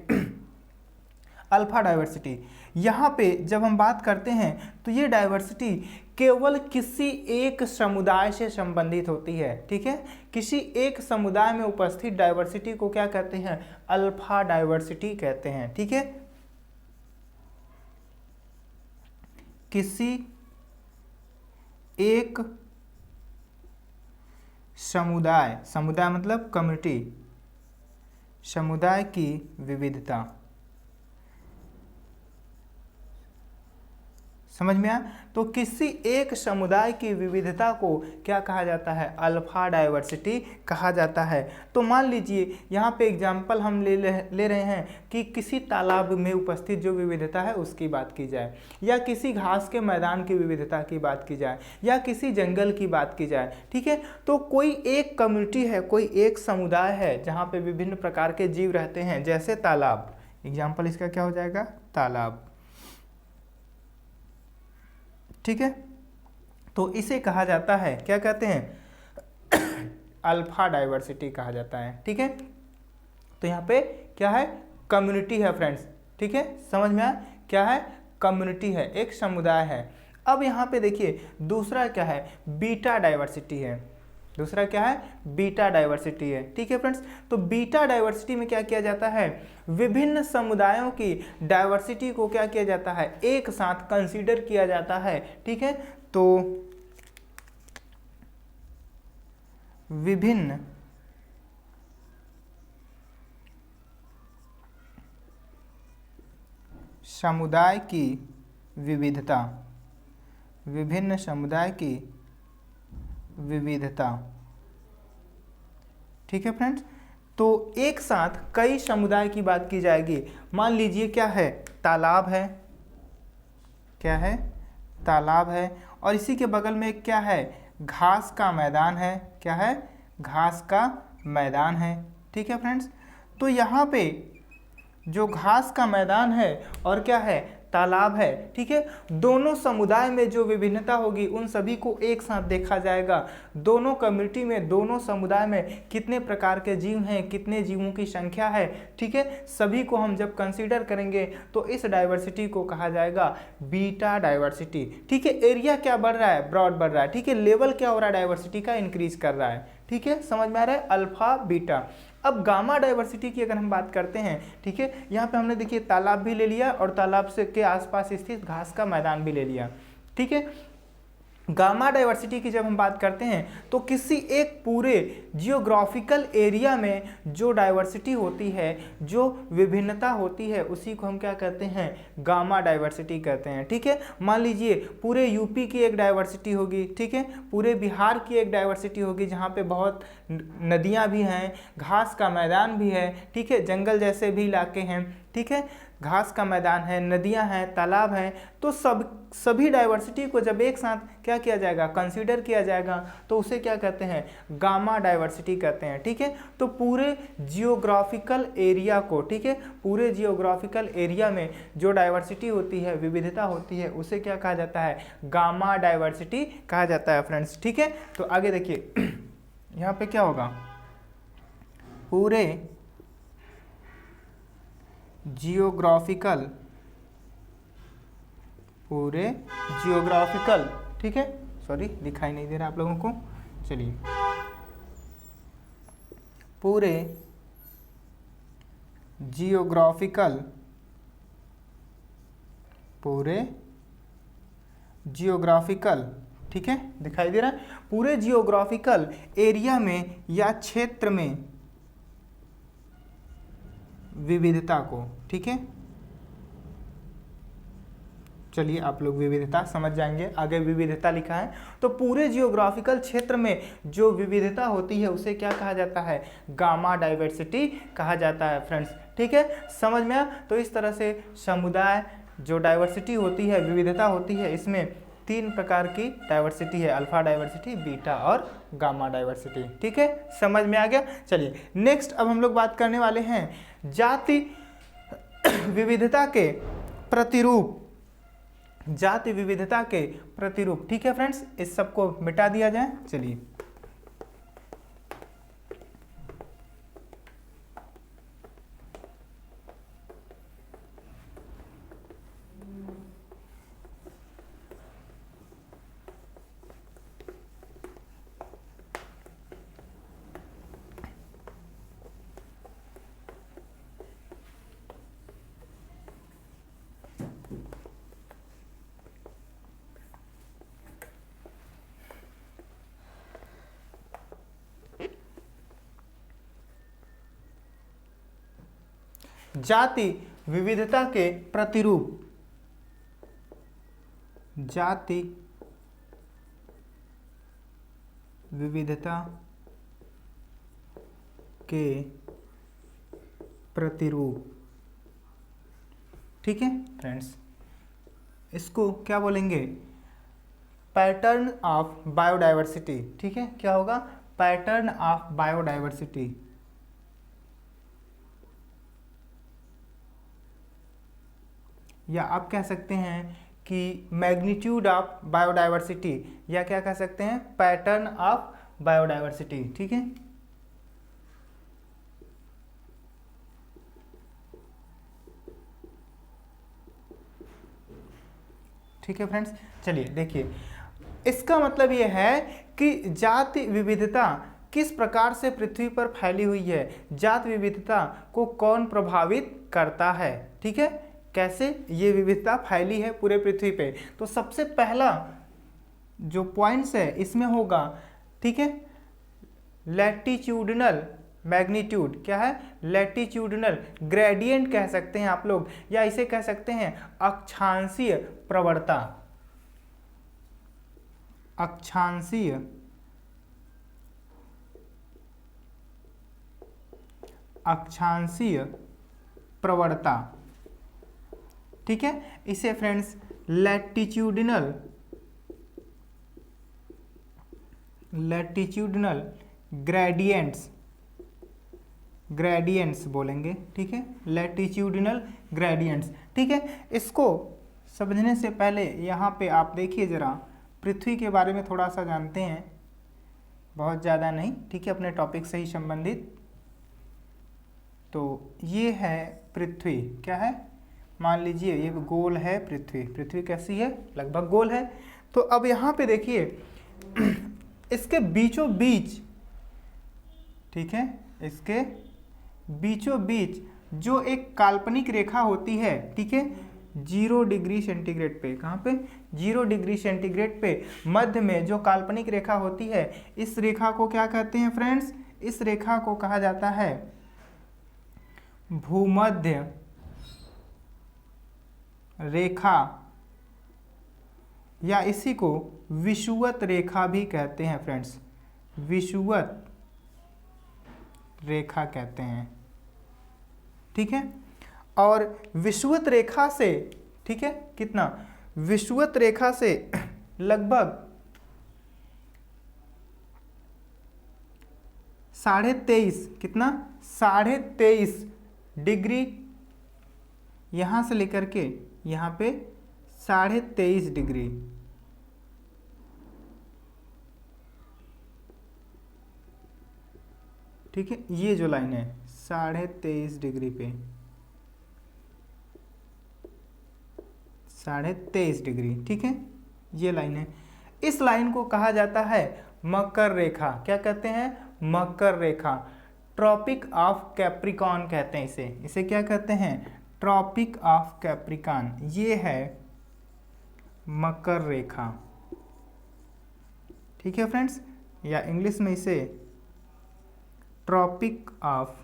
अल्फा डाइवर्सिटी, यहाँ पे जब हम बात करते हैं तो ये डाइवर्सिटी केवल किसी एक समुदाय से संबंधित होती है। ठीक है, किसी एक समुदाय में उपस्थित डाइवर्सिटी को क्या कहते हैं? अल्फा डाइवर्सिटी कहते हैं। ठीक है, किसी एक समुदाय, समुदाय मतलब कम्युनिटी, समुदाय की विविधता। समझ में आया? तो किसी एक समुदाय की विविधता को क्या कहा जाता है? अल्फा डाइवर्सिटी कहा जाता है। तो मान लीजिए यहाँ पे एग्जाम्पल हम ले रहे हैं कि किसी तालाब में उपस्थित जो विविधता है उसकी बात की जाए, या किसी घास के मैदान की विविधता की बात की जाए, या किसी जंगल की बात की जाए। ठीक है, तो कोई एक कम्युनिटी है, कोई एक समुदाय है जहाँ पे विभिन्न प्रकार के जीव रहते हैं, जैसे तालाब। एग्जाम्पल इसका क्या हो जाएगा? तालाब। ठीक है, तो इसे कहा जाता है, क्या कहते हैं? अल्फा डाइवर्सिटी कहा जाता है। ठीक है, तो यहाँ पे क्या है? कम्युनिटी है फ्रेंड्स। ठीक है, समझ में आया? क्या है? कम्युनिटी है, एक समुदाय है। अब यहाँ पे देखिए दूसरा क्या है? बीटा डाइवर्सिटी है। दूसरा क्या है? बीटा डाइवर्सिटी है। ठीक है फ्रेंड्स, तो बीटा डाइवर्सिटी में क्या किया जाता है? विभिन्न समुदायों की डाइवर्सिटी को क्या किया जाता है? एक साथ कंसीडर किया जाता है। ठीक है, तो विभिन्न समुदाय की विविधता, विभिन्न समुदाय की विविधता। ठीक है फ्रेंड्स, तो एक साथ कई समुदाय की बात की जाएगी। मान लीजिए क्या है? तालाब है। क्या है? तालाब है, और इसी के बगल में क्या है? घास का मैदान है। क्या है? घास का मैदान है। ठीक है फ्रेंड्स, तो यहाँ पे जो घास का मैदान है और क्या है? तालाब है। ठीक है, दोनों समुदाय में जो विभिन्नता होगी उन सभी को एक साथ देखा जाएगा। दोनों कम्युनिटी में, दोनों समुदाय में कितने प्रकार के जीव हैं, कितने जीवों की संख्या है। ठीक है, सभी को हम जब कंसीडर करेंगे तो इस डाइवर्सिटी को कहा जाएगा बीटा डाइवर्सिटी। ठीक है, एरिया क्या बढ़ रहा है? ब्रॉड बढ़ रहा है। ठीक है, लेवल क्या हो रहा है? डाइवर्सिटी का इंक्रीज कर रहा है। ठीक है, समझ में आ रहा है? Alpha beta. अब गामा डाइवर्सिटी की अगर हम बात करते हैं, ठीक है, यहाँ पे हमने देखिए तालाब भी ले लिया और तालाब से के आसपास स्थित घास का मैदान भी ले लिया। ठीक है, गामा डाइवर्सिटी की जब हम बात करते हैं तो किसी एक पूरे जियोग्राफिकल एरिया में जो डाइवर्सिटी होती है, जो विभिन्नता होती है, उसी को हम क्या कहते हैं? गामा डाइवर्सिटी कहते हैं। ठीक है, मान लीजिए पूरे यूपी की एक डाइवर्सिटी होगी। ठीक है, पूरे बिहार की एक डाइवर्सिटी होगी जहाँ पे बहुत नदियाँ भी हैं, घास का मैदान भी है। ठीक है, जंगल जैसे भी इलाके हैं। ठीक है, घास का मैदान है, नदियां हैं, तालाब हैं, तो सभी डाइवर्सिटी को जब एक साथ क्या किया जाएगा, कंसीडर किया जाएगा, तो उसे क्या कहते हैं, गामा डाइवर्सिटी कहते हैं। ठीक है, तो पूरे जियोग्राफिकल एरिया को, ठीक है, पूरे जियोग्राफिकल एरिया में जो डाइवर्सिटी होती है, विविधता होती है, उसे क्या कहा जाता है, गामा डाइवर्सिटी कहा जाता है फ्रेंड्स। ठीक है, तो आगे देखिए यहाँ पे क्या होगा, पूरे जियोग्राफिकल, ठीक है, सॉरी दिखाई नहीं दे रहा आप लोगों को, चलिए, पूरे जियोग्राफिकल ठीक है, दिखाई दे रहा है, पूरे जियोग्राफिकल एरिया में या क्षेत्र में विविधता को, ठीक है, चलिए आप लोग विविधता समझ जाएंगे, आगे विविधता लिखा है, तो पूरे जियोग्राफिकल क्षेत्र में जो विविधता होती है उसे क्या कहा जाता है, गामा डाइवर्सिटी कहा जाता है फ्रेंड्स। ठीक है, समझ में आया। तो इस तरह से समुदाय जो डाइवर्सिटी होती है, विविधता होती है, इसमें 3 प्रकार की डाइवर्सिटी है, अल्फा डाइवर्सिटी, बीटा और गामा डाइवर्सिटी। ठीक है, समझ में आ गया। चलिए नेक्स्ट अब हम लोग बात करने वाले हैं जाति विविधता के प्रतिरूप, जाति विविधता के प्रतिरूप। ठीक है फ्रेंड्स, इस सबको मिटा दिया जाए। चलिए जाति विविधता के प्रतिरूप, जाति विविधता के प्रतिरूप। ठीक है फ्रेंड्स, इसको क्या बोलेंगे, पैटर्न ऑफ बायोडाइवर्सिटी। ठीक है, क्या होगा, पैटर्न ऑफ बायोडाइवर्सिटी, या आप कह सकते हैं कि मैग्नीट्यूड ऑफ बायोडाइवर्सिटी, या क्या कह सकते हैं, पैटर्न ऑफ बायोडाइवर्सिटी। ठीक है, ठीक है फ्रेंड्स। चलिए देखिए, इसका मतलब यह है कि जाति विविधता किस प्रकार से पृथ्वी पर फैली हुई है, जाति विविधता को कौन प्रभावित करता है। ठीक है, कैसे ये विविधता फैली है पूरे पृथ्वी पे। तो सबसे पहला जो पॉइंट्स है इसमें होगा, ठीक है, लैटिट्यूडिनल मैग्नीट्यूड। क्या है, लैटिट्यूडिनल ग्रेडियंट कह सकते हैं आप लोग, या इसे कह सकते हैं अक्षांशीय प्रवणता, अक्षांशीय प्रवणता। ठीक है, इसे फ्रेंड्स लैटिट्यूडिनल ग्रेडियंट्स बोलेंगे। ठीक है, लैटिट्यूडिनल ग्रेडियंट्स। ठीक है, इसको समझने से पहले यहाँ पे आप देखिए जरा, पृथ्वी के बारे में थोड़ा सा जानते हैं, बहुत ज़्यादा नहीं। ठीक है, अपने टॉपिक से ही संबंधित। तो ये है पृथ्वी, क्या है, मान लीजिए ये गोल है पृथ्वी, पृथ्वी कैसी है, लगभग गोल है। तो अब यहाँ पे देखिए इसके बीचों बीच, ठीक है, इसके बीचों बीच जो एक काल्पनिक रेखा होती है, ठीक है, 0 डिग्री सेंटीग्रेड पे, कहाँ पे, 0 डिग्री सेंटीग्रेड पे मध्य में जो काल्पनिक रेखा होती है, इस रेखा को क्या कहते हैं फ्रेंड्स, इस रेखा को कहा जाता है भूमध्य रेखा, या इसी को विषुवत रेखा भी कहते हैं फ्रेंड्स, विषुवत रेखा कहते हैं। ठीक है, और विषुवत रेखा से, ठीक है, कितना, विषुवत रेखा से लगभग 23.5, कितना, 23.5 डिग्री, यहां से लेकर के यहां पे 23.5 डिग्री, ठीक है, ये जो लाइन है 23.5 डिग्री पे, 23.5 डिग्री, ठीक है, ये लाइन है। इस लाइन को कहा जाता है मकर रेखा। क्या कहते हैं? मकर रेखा। ट्रॉपिक ऑफ कैप्रिकॉन कहते हैं इसे। इसे क्या कहते हैं? Tropic of Capricorn. ये है मकर रेखा, ठीक है फ्रेंड्स, या इंग्लिश में इसे ट्रॉपिक ऑफ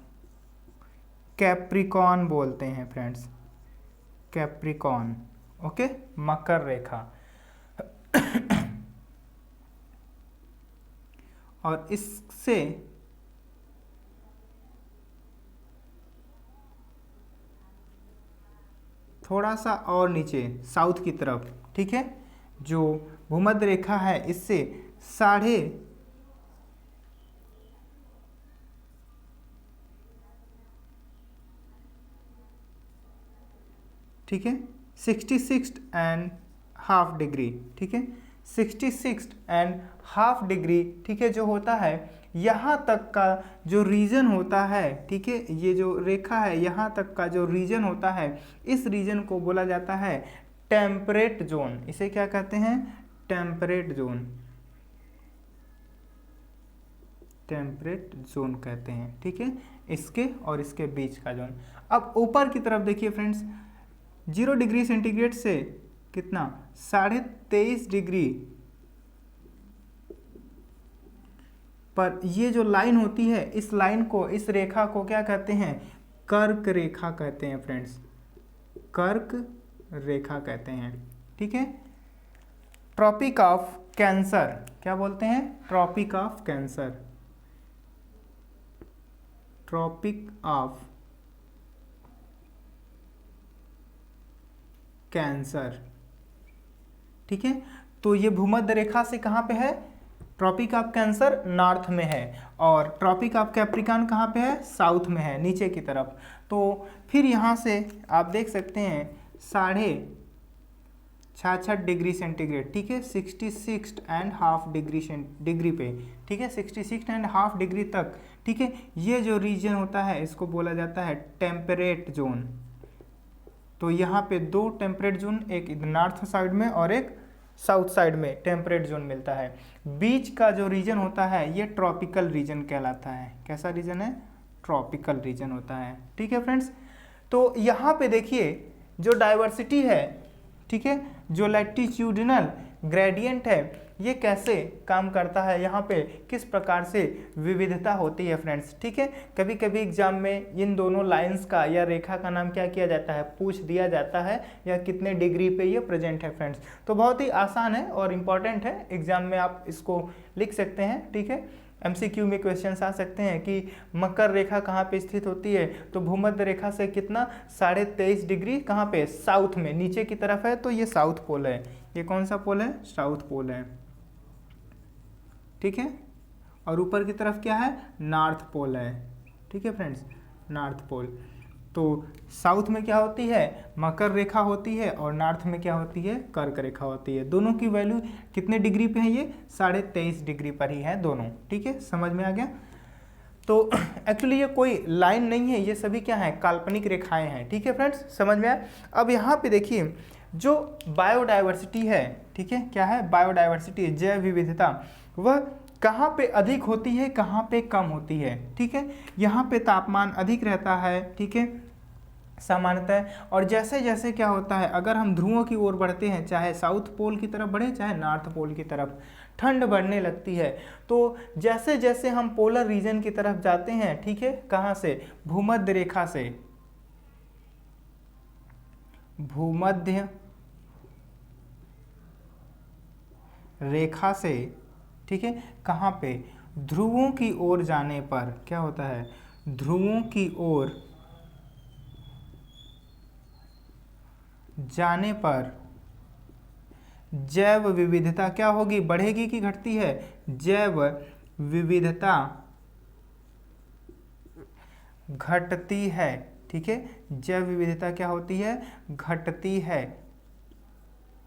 कैप्रिकॉन बोलते हैं फ्रेंड्स, कैप्रिकॉन, ओके, मकर रेखा। और इससे थोड़ा सा और नीचे साउथ की तरफ, ठीक है, जो भूमध्य रेखा है इससे 6.5, ठीक है, 66.5 डिग्री, ठीक है, 66.5 डिग्री, ठीक है, जो होता है यहाँ तक का जो रीजन होता है, ठीक है, ये जो रेखा है यहाँ तक का जो रीजन होता है, इस रीजन को बोला जाता है टेम्परेट जोन। इसे क्या कहते हैं? टेम्परेट जोन, टेम्परेट जोन कहते हैं, ठीक है, इसके और इसके बीच का जोन। अब ऊपर की तरफ देखिए फ्रेंड्स, 0 डिग्री सेंटीग्रेड से कितना, 23.5 डिग्री पर ये जो लाइन होती है, इस लाइन को, इस रेखा को क्या कहते हैं? कर्क रेखा कहते हैं फ्रेंड्स, कर्क रेखा कहते हैं, ठीक है। ट्रॉपिक ऑफ कैंसर, क्या बोलते हैं? Tropic of Cancer, tropic of Cancer, ठीक है। तो ये भूमध्य रेखा से कहाँ पे है? ट्रॉपिक ऑफ कैंसर नॉर्थ में है, और ट्रॉपिक ऑफ कैप्रिकॉन कहाँ पे है? साउथ में है, नीचे की तरफ। तो फिर यहाँ से आप देख सकते हैं 66.5 डिग्री सेंटीग्रेड, ठीक है, 66.5 डिग्री पे, ठीक है, 66.5 डिग्री तक, ठीक है, ये जो रीजन होता है इसको बोला जाता है टेम्परेट जोन। तो यहाँ पे 2 टेम्परेट जोन, एक नॉर्थ साइड में और एक साउथ साइड में टेम्परेट जोन मिलता है। बीच का जो रीजन होता है ये ट्रॉपिकल रीजन कहलाता है। कैसा रीजन है? ट्रॉपिकल रीजन होता है, ठीक है फ्रेंड्स। तो यहाँ पे देखिए जो डाइवर्सिटी है, ठीक है, जो लैटिट्यूडिनल ग्रेडियंट है, ये कैसे काम करता है, यहाँ पे किस प्रकार से विविधता होती है फ्रेंड्स, ठीक है। कभी कभी एग्जाम में इन दोनों लाइंस का या रेखा का नाम क्या किया जाता है, पूछ दिया जाता है, या कितने डिग्री पे ये प्रेजेंट है फ्रेंड्स। तो बहुत ही आसान है और इम्पॉर्टेंट है, एग्जाम में आप इसको लिख सकते हैं, ठीक है। MCQ में क्वेश्चंस आ सकते हैं कि मकर रेखा कहाँ पे स्थित होती है, तो भूमध्य रेखा से कितना, 23.5 डिग्री, कहाँ पे? साउथ में, नीचे की तरफ है, तो ये साउथ पोल है। ये कौन सा पोल है? साउथ पोल है, ठीक है। और ऊपर की तरफ क्या है? नॉर्थ पोल है, ठीक है फ्रेंड्स, नॉर्थ पोल। तो साउथ में क्या होती है? मकर रेखा होती है, और नॉर्थ में क्या होती है? कर्क रेखा होती है। दोनों की वैल्यू कितने डिग्री पे है? ये 23.5 डिग्री पर ही है दोनों, ठीक है, समझ में आ गया। तो एक्चुअली ये कोई लाइन नहीं है, ये सभी क्या है? काल्पनिक रेखाएं हैं, ठीक है फ्रेंड्स, समझ में आया। अब यहाँ पे देखिए जो बायोडाइवर्सिटी है, ठीक है, क्या है? बायोडाइवर्सिटी, जैव विविधता, वह कहाँ पे अधिक होती है, कहाँ पे कम होती है, ठीक है। यहाँ पे तापमान अधिक रहता है, ठीक है, सामान्यतः। और जैसे जैसे क्या होता है, अगर हम ध्रुवों की ओर बढ़ते हैं, चाहे साउथ पोल की तरफ बढ़े चाहे नॉर्थ पोल की तरफ, ठंड बढ़ने लगती है। तो जैसे जैसे हम पोलर रीजन की तरफ जाते हैं, ठीक है, कहाँ से? भूमध्य रेखा से, भूमध्य रेखा से, ठीक है, कहाँ पे? ध्रुवों की ओर जाने पर क्या होता है? ध्रुवों की ओर जाने पर जैव विविधता क्या होगी, बढ़ेगी कि घटती है? जैव विविधता घटती है। ठीक है, जैव विविधता क्या होती है? घटती है।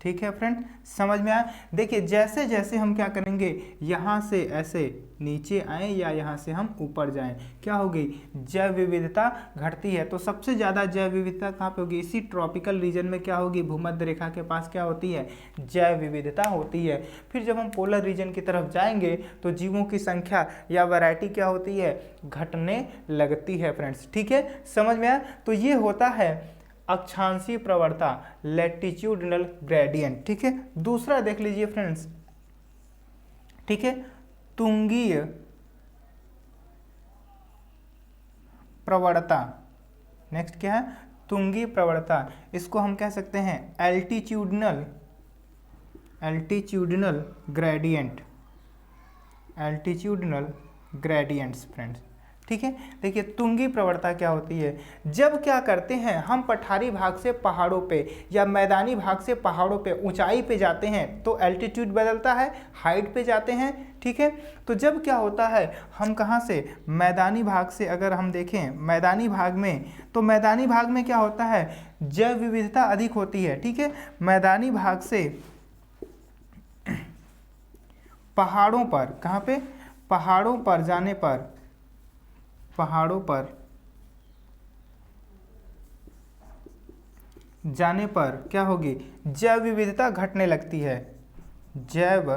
ठीक है फ्रेंड, समझ में आया? देखिए जैसे जैसे हम क्या करेंगे, यहाँ से ऐसे नीचे आए या यहाँ से हम ऊपर जाएं, क्या होगी? जैव विविधता घटती है। तो सबसे ज़्यादा जैव विविधता कहाँ पे होगी? इसी ट्रॉपिकल रीजन में क्या होगी? भूमध्य रेखा के पास क्या होती है? जैव विविधता होती है। फिर जब हम पोलर रीजन की तरफ जाएंगे तो जीवों की संख्या या वैरायटी क्या होती है? घटने लगती है फ्रेंड्स। ठीक है, समझ में आया? तो ये होता है अक्षांशीय प्रवणता, लैटिट्यूडिनल ग्रेडियंट। ठीक है, दूसरा देख लीजिए फ्रेंड्स। ठीक है, तुंगीय प्रवणता। नेक्स्ट क्या है? तुंगीय प्रवणता। इसको हम कह सकते हैं एल्टीट्यूडिनल ग्रेडियंट, एल्टीट्यूडिनल ग्रेडियंट्स फ्रेंड्स। ठीक है, देखिए तुंगी प्रवणता क्या होती है? जब क्या करते हैं हम पठारी भाग से पहाड़ों पे या मैदानी भाग से पहाड़ों पे ऊंचाई पे जाते हैं तो एल्टीट्यूड बदलता है, हाइट पे जाते हैं। ठीक है, तो जब क्या होता है हम कहाँ से, मैदानी भाग से अगर हम देखें मैदानी भाग में, तो मैदानी भाग में क्या होता है? जैव विविधता अधिक होती है। ठीक है, मैदानी भाग से पहाड़ों पर, कहाँ पे? पहाड़ों पर जाने पर, पहाड़ों पर जाने पर क्या होगी? जैव विविधता घटने लगती है। जैव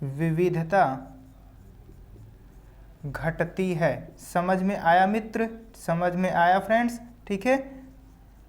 विविधता घटती है। समझ में आया मित्र? समझ में आया फ्रेंड्स? ठीक है,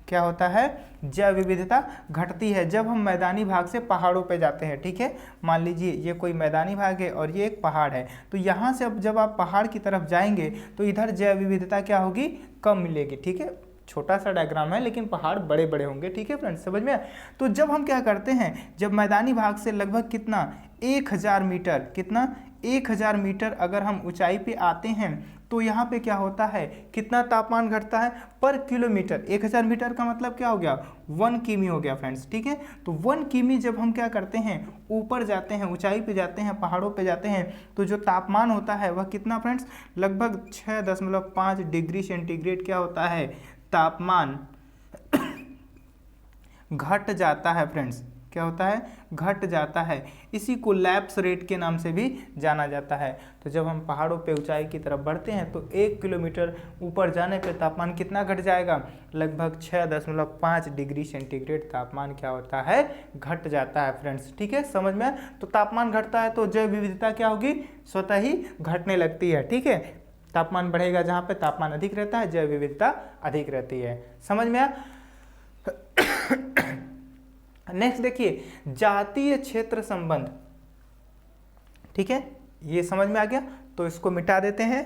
क्या होता है? जैव विविधता घटती है जब हम मैदानी भाग से पहाड़ों पे जाते हैं। ठीक है, मान लीजिए ये कोई मैदानी भाग है और ये एक पहाड़ है, तो यहाँ से अब जब आप पहाड़ की तरफ जाएंगे तो इधर जैव विविधता क्या होगी? कम मिलेगी। ठीक है, छोटा सा डायग्राम है लेकिन पहाड़ बड़े बड़े होंगे। ठीक है फ्रेंड्स, समझ में? तो जब हम क्या करते हैं, जब मैदानी भाग से लगभग कितना 1000 मीटर, कितना 1000 मीटर अगर हम ऊंचाई पे आते हैं तो यहाँ पे क्या होता है? कितना तापमान घटता है पर किलोमीटर? 1000 मीटर का मतलब क्या हो गया? 1 किमी हो गया फ्रेंड्स। ठीक है, तो 1 किमी जब हम क्या करते हैं, ऊपर जाते हैं, ऊंचाई पे जाते हैं, पहाड़ों पे जाते हैं, तो जो तापमान होता है वह कितना फ्रेंड्स? लगभग 6.5 डिग्री सेंटीग्रेड क्या होता है? तापमान घट जाता है फ्रेंड्स। क्या होता है? घट जाता है। इसी को लैप्स रेट के नाम से भी जाना जाता है। तो जब हम पहाड़ों पे ऊंचाई की तरफ बढ़ते हैं तो 1 किलोमीटर ऊपर जाने पे तापमान कितना घट जाएगा? लगभग 6.5 डिग्री सेंटीग्रेड तापमान क्या होता है? घट जाता है फ्रेंड्स। ठीक है, समझ में? तो तापमान घटता है तो जैव विविधता क्या होगी? स्वतः ही घटने लगती है। ठीक है, तापमान बढ़ेगा जहाँ पे तापमान अधिक रहता है, जैव विविधता अधिक रहती है। समझ में आया? नेक्स्ट देखिए, जातीय क्षेत्र संबंध। ठीक है, ये समझ में आ गया, तो इसको मिटा देते हैं।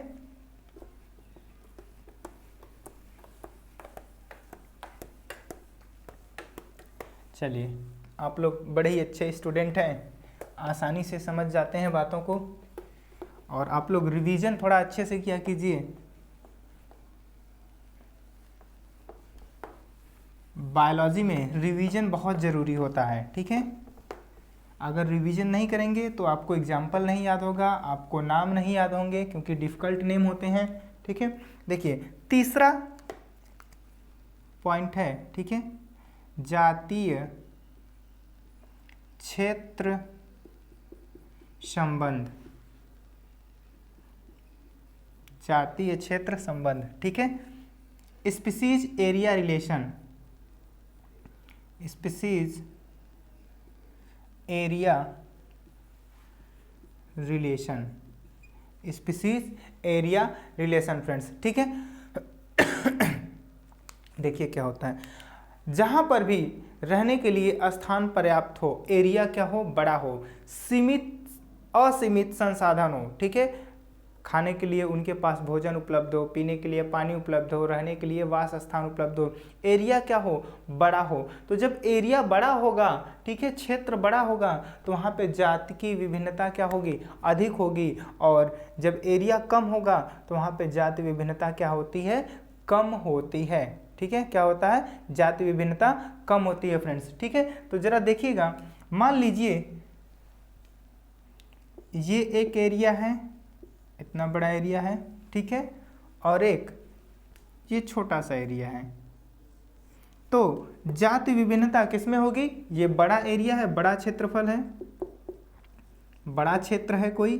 चलिए, आप लोग बड़े ही अच्छे स्टूडेंट हैं, आसानी से समझ जाते हैं बातों को, और आप लोग रिवीजन थोड़ा अच्छे से किया कीजिए। बायोलॉजी में रिवीजन बहुत ज़रूरी होता है। ठीक है, अगर रिवीजन नहीं करेंगे तो आपको एग्जाम्पल नहीं याद होगा, आपको नाम नहीं याद होंगे क्योंकि डिफ़िकल्ट नेम होते हैं। ठीक है, देखिए तीसरा पॉइंट है। ठीक है, जातीय क्षेत्र संबंध, जातीय क्षेत्र संबंध। ठीक है, species area relation, species area relation, species area relation friends. ठीक है, देखिए क्या होता है, जहां पर भी रहने के लिए स्थान पर्याप्त हो, एरिया क्या हो? बड़ा हो, सीमित असीमित संसाधन हो। ठीक है, खाने के लिए उनके पास भोजन उपलब्ध हो, पीने के लिए पानी उपलब्ध हो, रहने के लिए वास स्थान उपलब्ध हो, एरिया क्या हो? बड़ा हो। तो जब एरिया बड़ा होगा, ठीक है, क्षेत्र बड़ा होगा, तो वहाँ पे जाति की विभिन्नता क्या होगी? अधिक होगी। और जब एरिया कम होगा तो वहाँ पे जाति विभिन्नता क्या होती है? कम होती है। ठीक है, क्या होता है, जाति विभिन्नता कम होती है फ्रेंड्स। ठीक है, तो जरा देखिएगा, मान लीजिए ये एक एरिया है, इतना बड़ा एरिया है, ठीक है, और एक ये छोटा सा एरिया है, तो जाति विभिन्नता किसमें होगी, ये बड़ा एरिया है, बड़ा क्षेत्रफल है, बड़ा क्षेत्र है कोई,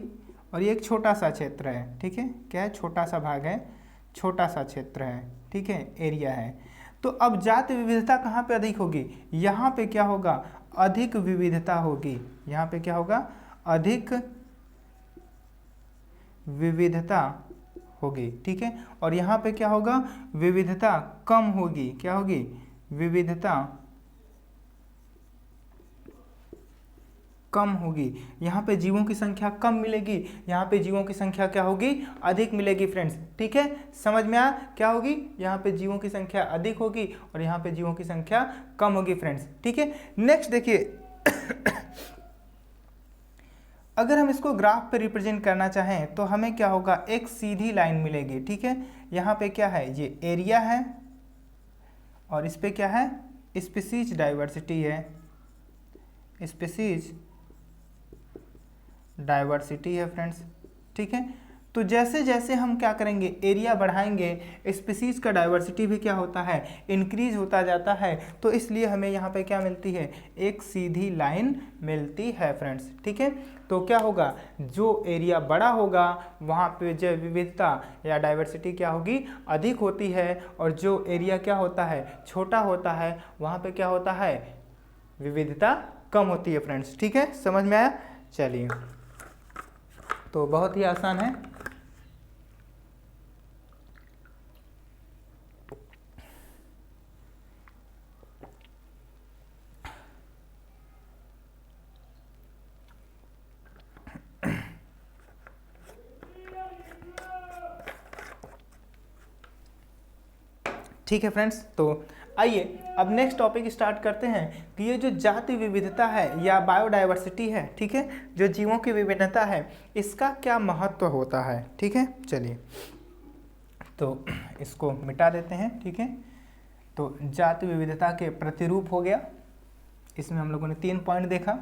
और ये एक छोटा सा क्षेत्र है, ठीक है, क्या है, छोटा सा भाग है, छोटा सा क्षेत्र है, ठीक है, एरिया है। तो अब जाति विविधता कहाँ पे अधिक होगी, यहाँ पे क्या होगा, अधिक विविधता होगी, यहाँ पे क्या होगा, अधिक विविधता होगी, ठीक है, और यहाँ पे क्या होगा, विविधता कम होगी, क्या होगी, विविधता कम होगी, यहाँ पे जीवों की संख्या कम मिलेगी, यहाँ पे जीवों की संख्या क्या होगी, अधिक मिलेगी फ्रेंड्स। ठीक है, समझ में आया, क्या होगी, यहाँ पे जीवों की संख्या अधिक होगी और यहाँ पे जीवों की संख्या कम होगी फ्रेंड्स। ठीक है, नेक्स्ट देखिए अगर हम इसको ग्राफ पे रिप्रेजेंट करना चाहें तो हमें क्या होगा, एक सीधी लाइन मिलेगी। ठीक है, यहाँ पे क्या है, ये एरिया है और इस पे क्या है, स्पीसीज डाइवर्सिटी है, स्पीसीज डाइवर्सिटी है फ्रेंड्स। ठीक है, तो जैसे जैसे हम क्या करेंगे, एरिया बढ़ाएंगे, स्पीसीज का डाइवर्सिटी भी क्या होता है, इंक्रीज होता जाता है, तो इसलिए हमें यहाँ पे क्या मिलती है, एक सीधी लाइन मिलती है फ्रेंड्स। ठीक है, तो क्या होगा, जो एरिया बड़ा होगा वहाँ पे जैव विविधता या डाइवर्सिटी क्या होगी, अधिक होती है, और जो एरिया क्या होता है, छोटा होता है, वहाँ पे क्या होता है, विविधता कम होती है फ्रेंड्स। ठीक है, समझ में आया, चलिए, तो बहुत ही आसान है। ठीक है फ्रेंड्स, तो आइए अब नेक्स्ट टॉपिक स्टार्ट करते हैं कि ये जो जाति विविधता है या बायोडाइवर्सिटी है, ठीक है, जो जीवों की विभिन्नता है, इसका क्या महत्व होता है। ठीक है, चलिए तो इसको मिटा देते हैं। ठीक है, तो जाति विविधता के प्रतिरूप हो गया, इसमें हम लोगों ने 3 पॉइंट देखा,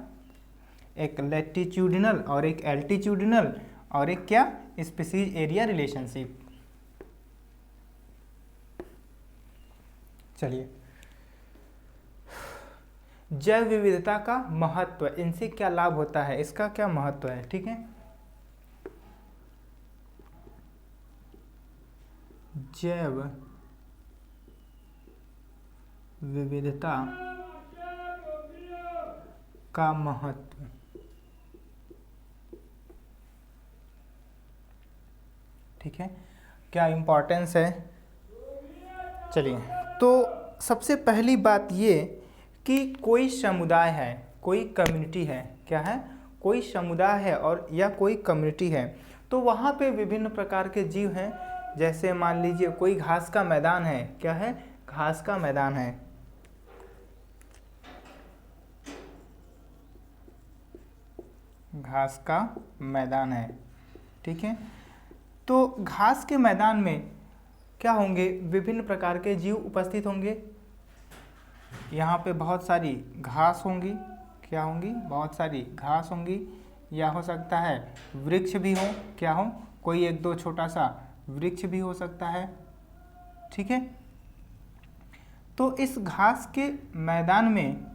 एक लैटिट्यूडिनल और एक एल्टीट्यूडिनल और एक क्या, स्पीसीज एरिया रिलेशनशिप। चलिए, जैव विविधता का महत्व, इनसे क्या लाभ होता है, इसका क्या महत्व है। ठीक है, जैव विविधता का महत्व, ठीक है, क्या इम्पोर्टेंस है। चलिए, तो सबसे पहली बात ये कि कोई समुदाय है, कोई कम्युनिटी है, क्या है, कोई समुदाय है और या कोई कम्युनिटी है, तो वहाँ पे विभिन्न प्रकार के जीव हैं। जैसे मान लीजिए कोई घास का मैदान है, क्या है, घास का मैदान है, घास का मैदान है। ठीक है, तो घास के मैदान में क्या होंगे, विभिन्न प्रकार के जीव उपस्थित होंगे। यहाँ पे बहुत सारी घास होंगी, क्या होंगी, बहुत सारी घास होंगी, या हो सकता है वृक्ष भी हो, क्या हो, कोई 1-2 छोटा सा वृक्ष भी हो सकता है। ठीक है, तो इस घास के मैदान में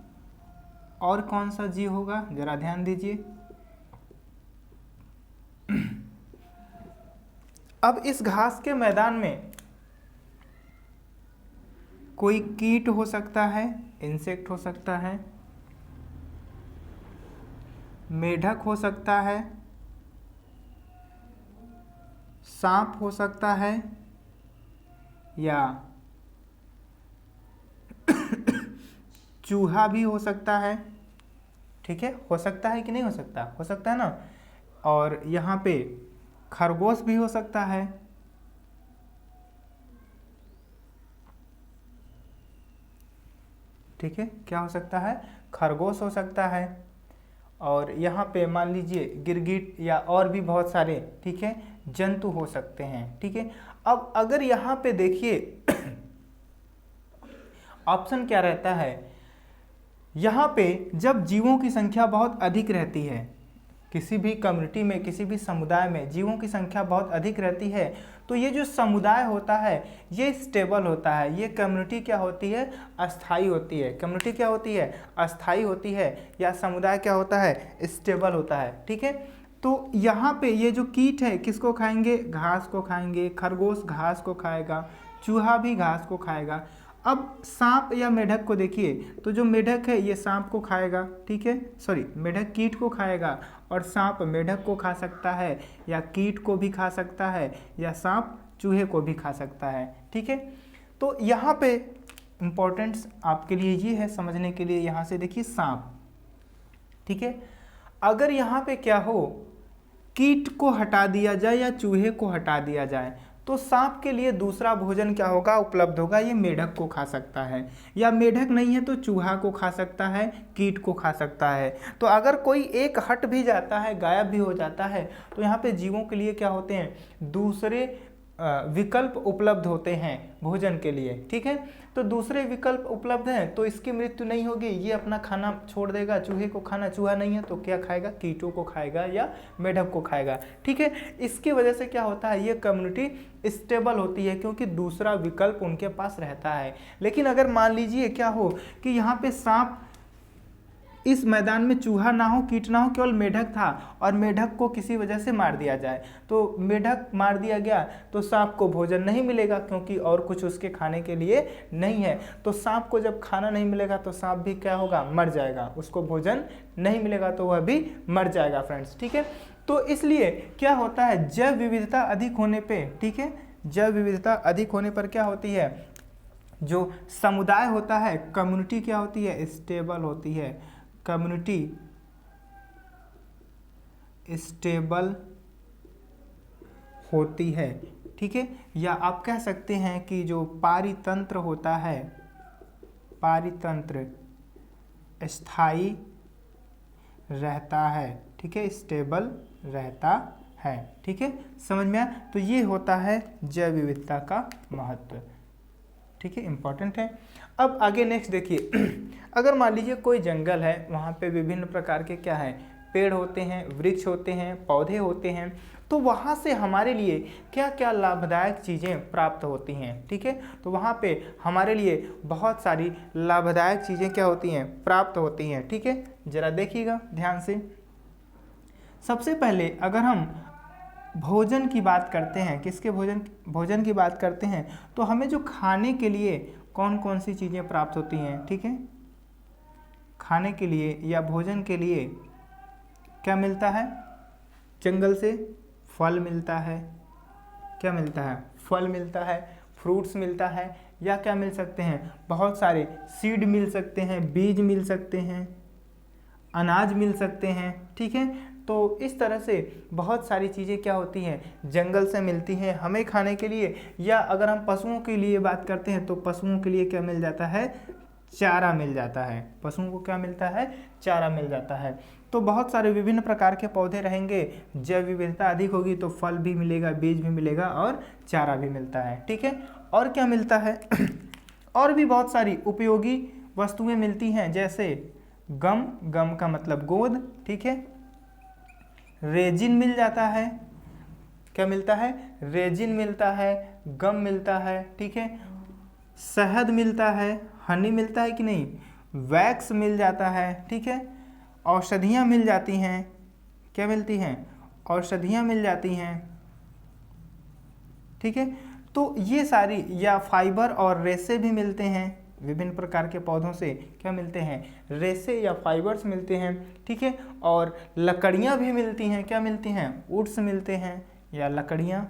और कौन सा जीव होगा, जरा ध्यान दीजिए। अब इस घास के मैदान में कोई कीट हो सकता है, इंसेक्ट हो सकता है, मेढक हो सकता है, सांप हो सकता है, या चूहा भी हो सकता है। ठीक है, हो सकता है कि नहीं हो सकता, हो सकता है ना, और यहाँ पे खरगोश भी हो सकता है। ठीक है, क्या हो सकता है, खरगोश हो सकता है, और यहाँ पे मान लीजिए गिरगिट या और भी बहुत सारे, ठीक है, जंतु हो सकते हैं। ठीक है, अब अगर यहाँ पे देखिए ऑप्शन क्या रहता है, यहाँ पे जब जीवों की संख्या बहुत अधिक रहती है, किसी भी कम्युनिटी में, किसी भी समुदाय में जीवों की संख्या बहुत अधिक रहती है, तो ये जो समुदाय होता है ये स्टेबल होता है, ये कम्युनिटी क्या होती है, अस्थाई होती है। कम्युनिटी क्या होती है, अस्थाई होती है, या समुदाय क्या होता है, स्टेबल होता है। ठीक है, तो यहाँ पे ये जो कीट है किसको खाएंगे, घास को खाएंगे, खरगोश घास को खाएगा, चूहा भी घास को खाएगा। अब सांप या मेढक को देखिए, तो जो मेढक है ये सांप को खाएगा, ठीक है, सॉरी मेढक कीट को खाएगा, और सांप मेढक को खा सकता है, या कीट को भी खा सकता है, या सांप चूहे को भी खा सकता है। ठीक है, तो यहाँ पे इम्पोर्टेंस आपके लिए ये है समझने के लिए, यहाँ से देखिए सांप, ठीक है, अगर यहाँ पे क्या हो, कीट को हटा दिया जाए या चूहे को हटा दिया जाए, तो सांप के लिए दूसरा भोजन क्या होगा, उपलब्ध होगा, ये मेढक को खा सकता है, या मेढक नहीं है तो चूहा को खा सकता है, कीट को खा सकता है। तो अगर कोई एक हट भी जाता है, गायब भी हो जाता है, तो यहाँ पे जीवों के लिए क्या होते हैं, दूसरे विकल्प उपलब्ध होते हैं भोजन के लिए। ठीक है, तो दूसरे विकल्प उपलब्ध हैं तो इसकी मृत्यु नहीं होगी, ये अपना खाना छोड़ देगा, चूहे को खाना, चूहा नहीं है तो क्या खाएगा, कीटों को खाएगा या मेढक को खाएगा। ठीक है, इसकी वजह से क्या होता है, ये कम्युनिटी स्टेबल होती है क्योंकि दूसरा विकल्प उनके पास रहता है। लेकिन अगर मान लीजिए क्या हो कि यहाँ पे सांप, इस मैदान में चूहा ना हो, कीट ना हो, केवल मेढक था, और मेढक को किसी वजह से मार दिया जाए, तो मेढक मार दिया गया तो सांप को भोजन नहीं मिलेगा क्योंकि और कुछ उसके खाने के लिए नहीं है। तो सांप को जब खाना नहीं मिलेगा तो सांप भी क्या होगा, मर जाएगा, उसको भोजन नहीं मिलेगा तो वह भी मर जाएगा फ्रेंड्स। ठीक है, तो इसलिए क्या होता है, जैव विविधता अधिक होने पर, ठीक है, जैव विविधता अधिक होने पर क्या होती है, जो समुदाय होता है, कम्युनिटी क्या होती है, स्टेबल होती है, कम्युनिटी स्टेबल होती है। ठीक है, या आप कह सकते हैं कि जो पारितंत्र होता है, पारितंत्र स्थायी रहता है, ठीक है, स्टेबल रहता है। ठीक है, समझ में आया, तो ये होता है जैव विविधता का महत्व। ठीक है, इंपॉर्टेंट है। अब आगे नेक्स्ट देखिए, अगर मान लीजिए कोई जंगल है, वहाँ पे विभिन्न प्रकार के क्या है, पेड़ होते हैं, वृक्ष होते हैं, पौधे होते हैं, तो वहाँ से हमारे लिए क्या क्या लाभदायक चीज़ें प्राप्त होती हैं। ठीक है, तो वहाँ पे हमारे लिए बहुत सारी लाभदायक चीज़ें क्या होती हैं, प्राप्त होती हैं। ठीक है, ज़रा देखिएगा ध्यान से। सबसे पहले अगर हम भोजन की बात करते हैं, किसके भोजन की बात करते हैं, तो हमें जो खाने के लिए कौन कौन सी चीज़ें प्राप्त होती हैं। ठीक है, खाने के लिए या भोजन के लिए क्या मिलता है, जंगल से फल मिलता है, क्या मिलता है, फल मिलता है, फ्रूट्स मिलता है, या क्या मिल सकते हैं, बहुत सारे सीड मिल सकते हैं, बीज मिल सकते हैं, अनाज मिल सकते हैं। ठीक है, तो इस तरह से बहुत सारी चीज़ें क्या होती हैं, जंगल से मिलती हैं हमें खाने के लिए। या अगर हम पशुओं के लिए बात करते हैं तो पशुओं के लिए क्या मिल जाता है, चारा मिल जाता है, पशुओं को क्या मिलता है, चारा मिल जाता है। तो बहुत सारे विभिन्न प्रकार के पौधे रहेंगे, जैव विविधता अधिक होगी तो फल भी मिलेगा, बीज भी मिलेगा और चारा भी मिलता है। ठीक है, और क्या मिलता है और भी बहुत सारी उपयोगी वस्तुएं मिलती हैं, जैसे गम, गम का मतलब गोंद, ठीक है, रेजिन मिल जाता है, क्या मिलता है, रेजिन मिलता है, गम मिलता है, ठीक है, शहद मिलता है, हनी मिलता है कि नहीं, वैक्स मिल जाता है, ठीक है, औषधियाँ मिल जाती हैं, क्या मिलती हैं, औषधियाँ मिल जाती हैं। ठीक है, तो ये सारी, या फाइबर और रेशे भी मिलते हैं, विभिन्न प्रकार के पौधों से क्या मिलते हैं, रेशे या फाइबर्स मिलते हैं। ठीक है, और लकड़ियाँ भी मिलती हैं, क्या मिलती हैं, वुड्स मिलते हैं या लकड़ियाँ।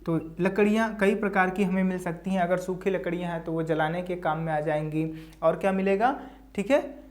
तो लकड़ियाँ कई प्रकार की हमें मिल सकती हैं, अगर सूखी लकड़ियाँ हैं तो वो जलाने के काम में आ जाएंगी। और क्या मिलेगा, ठीक है,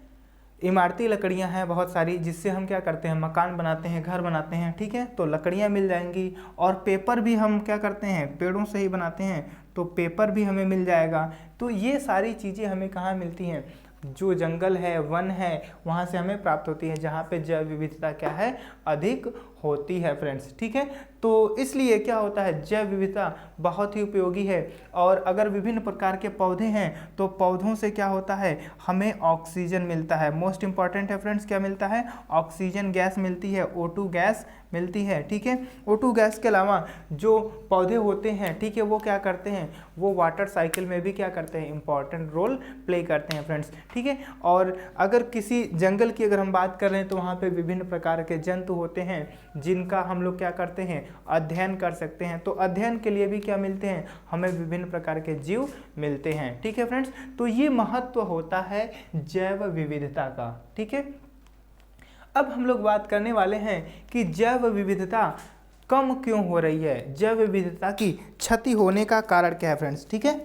इमारती लकड़ियां हैं बहुत सारी, जिससे हम क्या करते हैं, मकान बनाते हैं, घर बनाते हैं। ठीक है, तो लकड़ियां मिल जाएंगी। और पेपर भी हम क्या करते हैं, पेड़ों से ही बनाते हैं, तो पेपर भी हमें मिल जाएगा। तो ये सारी चीज़ें हमें कहाँ मिलती हैं, जो जंगल है, वन है, वहाँ से हमें प्राप्त होती है, जहाँ पे जैव विविधता क्या है, अधिक होती है फ्रेंड्स। ठीक है, तो इसलिए क्या होता है, जैव विविधता बहुत ही उपयोगी है। और अगर विभिन्न प्रकार के पौधे हैं तो पौधों से क्या होता है, हमें ऑक्सीजन मिलता है। मोस्ट इंपॉर्टेंट है फ्रेंड्स, क्या मिलता है, ऑक्सीजन गैस मिलती है, O2 गैस मिलती है। ठीक है, O2 गैस के अलावा जो पौधे होते हैं, ठीक है, वो क्या करते हैं, वो वाटर साइकिल में भी क्या करते हैं, इंपॉर्टेंट रोल प्ले करते हैं फ्रेंड्स। ठीक है, और अगर किसी जंगल की अगर हम बात कर रहे हैं तो वहाँ पे विभिन्न प्रकार के जंतु होते हैं जिनका हम लोग क्या करते हैं, अध्ययन कर सकते हैं। तो अध्ययन के लिए भी क्या मिलते हैं, हमें विभिन्न प्रकार के जीव मिलते हैं। ठीक है फ्रेंड्स, तो ये महत्व होता है जैव विविधता का। ठीक है, अब हम लोग बात करने वाले हैं कि जैव विविधता कम क्यों हो रही है, जैव विविधता की क्षति होने का कारण क्या है फ्रेंड्स। ठीक है,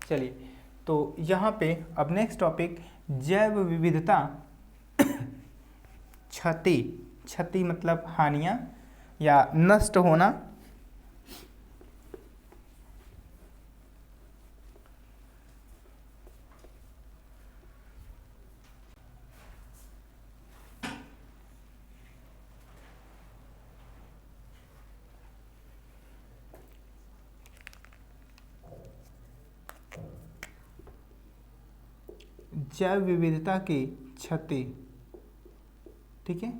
चलिए तो यहाँ पे अब नेक्स्ट टॉपिक, जैव विविधता क्षति, क्षति मतलब हानियाँ या नष्ट होना। जैव विविधता की क्षति, ठीक है,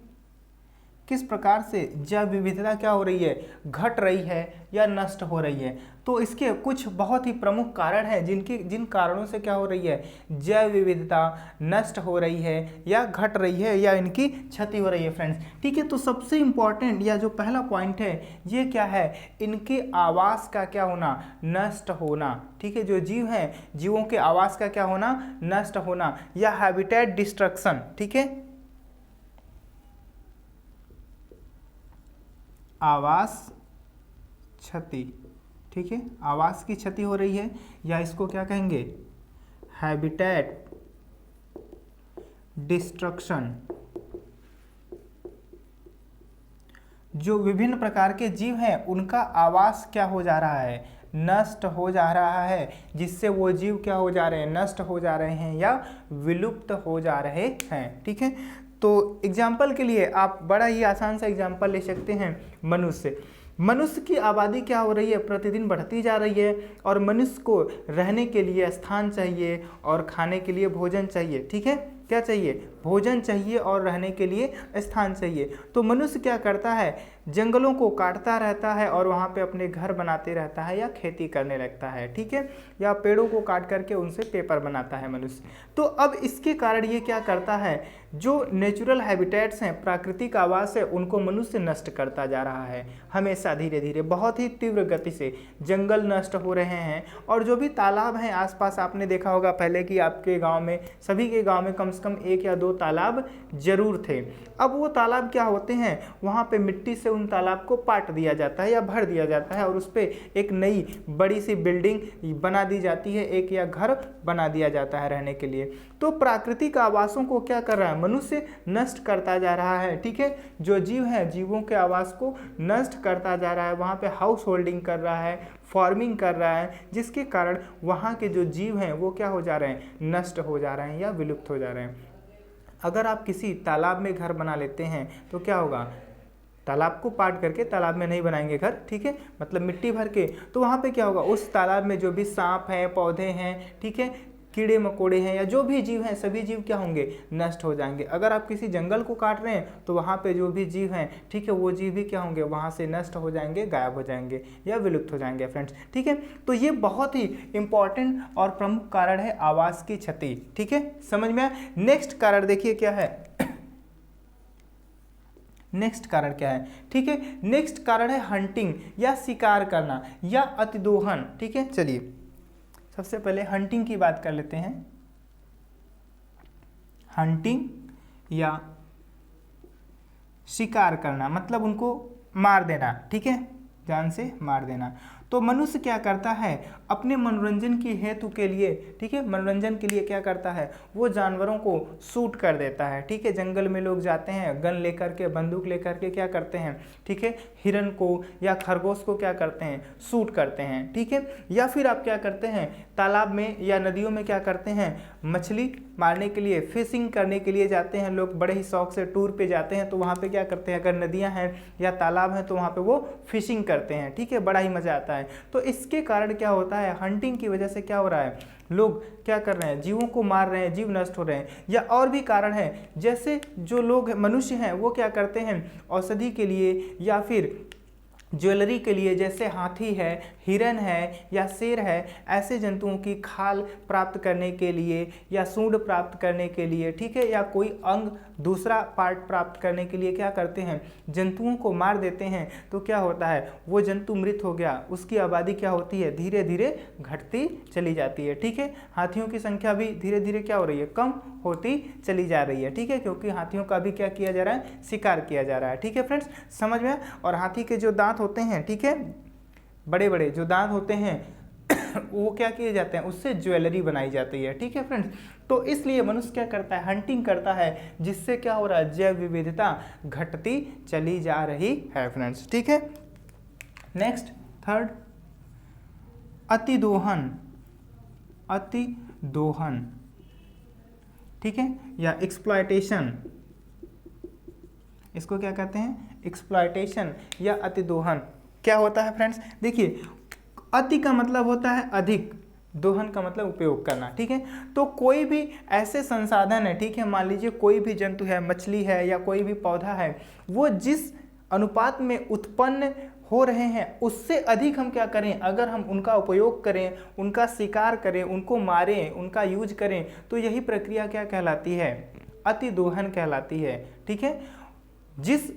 किस प्रकार से जैव विविधता क्या हो रही है, घट रही है या नष्ट हो रही है। तो इसके कुछ बहुत ही प्रमुख कारण हैं जिन कारणों से क्या हो रही है, जैव विविधता नष्ट हो रही है या घट रही है या इनकी क्षति हो रही है फ्रेंड्स। ठीक है, तो सबसे इम्पॉर्टेंट या जो पहला पॉइंट है ये क्या है, इनके आवास का क्या होना, नष्ट होना। ठीक है, जो जीव हैं, जीवों के आवास का क्या होना, नष्ट होना या हैबिटेट डिस्ट्रक्शन। ठीक है, आवास क्षति। ठीक है, आवास की क्षति हो रही है या इसको क्या कहेंगे, हैबिटेट डिस्ट्रक्शन। जो विभिन्न प्रकार के जीव हैं उनका आवास क्या हो जा रहा है, नष्ट हो जा रहा है, जिससे वो जीव क्या हो जा रहे हैं, नष्ट हो जा रहे हैं या विलुप्त हो जा रहे हैं। ठीक है, तो एग्जाम्पल के लिए आप बड़ा ही आसान सा एग्जाम्पल ले सकते हैं, मनुष्य। मनुष्य की आबादी क्या हो रही है, प्रतिदिन बढ़ती जा रही है और मनुष्य को रहने के लिए स्थान चाहिए और खाने के लिए भोजन चाहिए। ठीक है, क्या चाहिए, भोजन चाहिए और रहने के लिए स्थान चाहिए। तो मनुष्य क्या करता है, जंगलों को काटता रहता है और वहाँ पे अपने घर बनाते रहता है या खेती करने लगता है। ठीक है, या पेड़ों को काट करके उनसे पेपर बनाता है मनुष्य। तो अब इसके कारण ये क्या करता है, जो नेचुरल हैबिटेट्स हैं, प्राकृतिक आवास है, उनको मनुष्य नष्ट करता जा रहा है हमेशा, धीरे धीरे बहुत ही तीव्र गति से जंगल नष्ट हो रहे हैं। और जो भी तालाब हैं आसपास, आपने देखा होगा पहले कि आपके गांव में, सभी के गांव में कम से कम 1 या 2 तालाब जरूर थे। अब वो तालाब क्या होते हैं, वहाँ पे मिट्टी से उन तालाब को पाट दिया जाता है या भर दिया जाता है और उस पर एक नई बड़ी सी बिल्डिंग बना दी जाती है, एक या घर बना दिया जाता है रहने के लिए। तो प्राकृतिक आवासों को क्या कर रहा है, मनुष्य नष्ट करता जा रहा है। ठीक है, जो जीव हैं, जीवों के आवास को नष्ट करता जा रहा है, वहाँ पे हाउस होल्डिंग कर रहा है, फार्मिंग कर रहा है, जिसके कारण वहाँ के जो जीव हैं वो क्या हो जा रहे हैं, नष्ट हो जा रहे हैं या विलुप्त हो जा रहे हैं। अगर आप किसी तालाब में घर बना लेते हैं तो क्या होगा, तालाब को पाट करके तालाब में नहीं बनाएंगे घर, ठीक है, मतलब मिट्टी भर के, तो वहाँ पे क्या होगा, उस तालाब में जो भी सांप हैं, पौधे हैं, ठीक है, कीड़े मकोड़े हैं या जो भी जीव हैं, सभी जीव क्या होंगे, नष्ट हो जाएंगे। अगर आप किसी जंगल को काट रहे हैं तो वहाँ पे जो भी जीव हैं, ठीक है, वो जीव भी क्या होंगे, वहाँ से नष्ट हो जाएंगे, गायब हो जाएंगे या विलुप्त हो जाएंगे फ्रेंड्स। ठीक है, तो ये बहुत ही इंपॉर्टेंट और प्रमुख कारण है आवास की क्षति। ठीक है, समझ में आया। नेक्स्ट कारण देखिए क्या है, नेक्स्ट कारण क्या है, ठीक है, नेक्स्ट कारण है हंटिंग या शिकार करना या अतिदोहन। ठीक है, चलिए सबसे पहले हंटिंग की बात कर लेते हैं। हंटिंग या शिकार करना मतलब उनको मार देना, ठीक है, जान से मार देना। तो मनुष्य क्या करता है, अपने मनोरंजन की हेतु के लिए, ठीक है, मनोरंजन के लिए क्या करता है, वो जानवरों को शूट कर देता है, ठीक है। जंगल में लोग जाते हैं गन लेकर के, बंदूक लेकर के क्या करते हैं, ठीक है, हिरन को या खरगोश को क्या करते हैं, शूट करते हैं, ठीक है। या फिर आप क्या करते हैं, तालाब में या नदियों में क्या करते हैं, मछली मारने के लिए, फिशिंग करने के लिए जाते हैं लोग, बड़े ही शौक से टूर पे जाते हैं, तो वहाँ पे क्या करते हैं, अगर नदियाँ हैं या तालाब हैं तो वहाँ पे वो फिशिंग करते हैं, ठीक है, बड़ा ही मज़ा आता है। तो इसके कारण क्या होता है, हंटिंग की वजह से क्या हो रहा है, लोग क्या कर रहे हैं, जीवों को मार रहे हैं, जीव नष्ट हो रहे हैं। या और भी कारण है, जैसे जो लोग मनुष्य हैं वो क्या करते हैं, औषधि के लिए या फिर ज्वेलरी के लिए, जैसे हाथी है, हिरन है या शेर है, ऐसे जंतुओं की खाल प्राप्त करने के लिए या सूंड प्राप्त करने के लिए, ठीक है, या कोई अंग दूसरा पार्ट प्राप्त करने के लिए क्या करते हैं, जंतुओं को मार देते हैं। तो क्या होता है, वो जंतु मृत हो गया, उसकी आबादी क्या होती है, धीरे धीरे घटती चली जाती है, ठीक है। हाथियों की संख्या भी धीरे धीरे क्या हो रही है, कम होती चली जा रही है, ठीक है, क्योंकि हाथियों का भी क्या किया जा रहा है, शिकार किया जा रहा है, ठीक है फ्रेंड्स, समझ में। और हाथी के जो दांत होते हैं, ठीक है, बड़े बड़े जो दांत होते हैं वो क्या किए जाते हैं, उससे ज्वेलरी बनाई जाती है, ठीक है फ्रेंड्स। तो इसलिए मनुष्य क्या करता है, हंटिंग करता है, जिससे क्या हो रहा है, जैव विविधता घटती चली जा रही है फ्रेंड्स, ठीक है। नेक्स्ट थर्ड, अतिदोहन, अतिदोहन, ठीक है, या एक्सप्लॉयटेशन, इसको क्या कहते हैं, एक्सप्लॉयटेशन या अतिदोहन। क्या होता है फ्रेंड्स, देखिए, अति का मतलब होता है अधिक, दोहन का मतलब उपयोग करना, ठीक है। तो कोई भी ऐसे संसाधन है, ठीक है, मान लीजिए कोई भी जंतु है, मछली है या कोई भी पौधा है, वो जिस अनुपात में उत्पन्न हो रहे हैं उससे अधिक हम क्या करें, अगर हम उनका उपयोग करें, उनका शिकार करें, उनको मारें, उनका यूज करें, तो यही प्रक्रिया क्या कहलाती है, अतिदोहन कहलाती है, ठीक है। जिस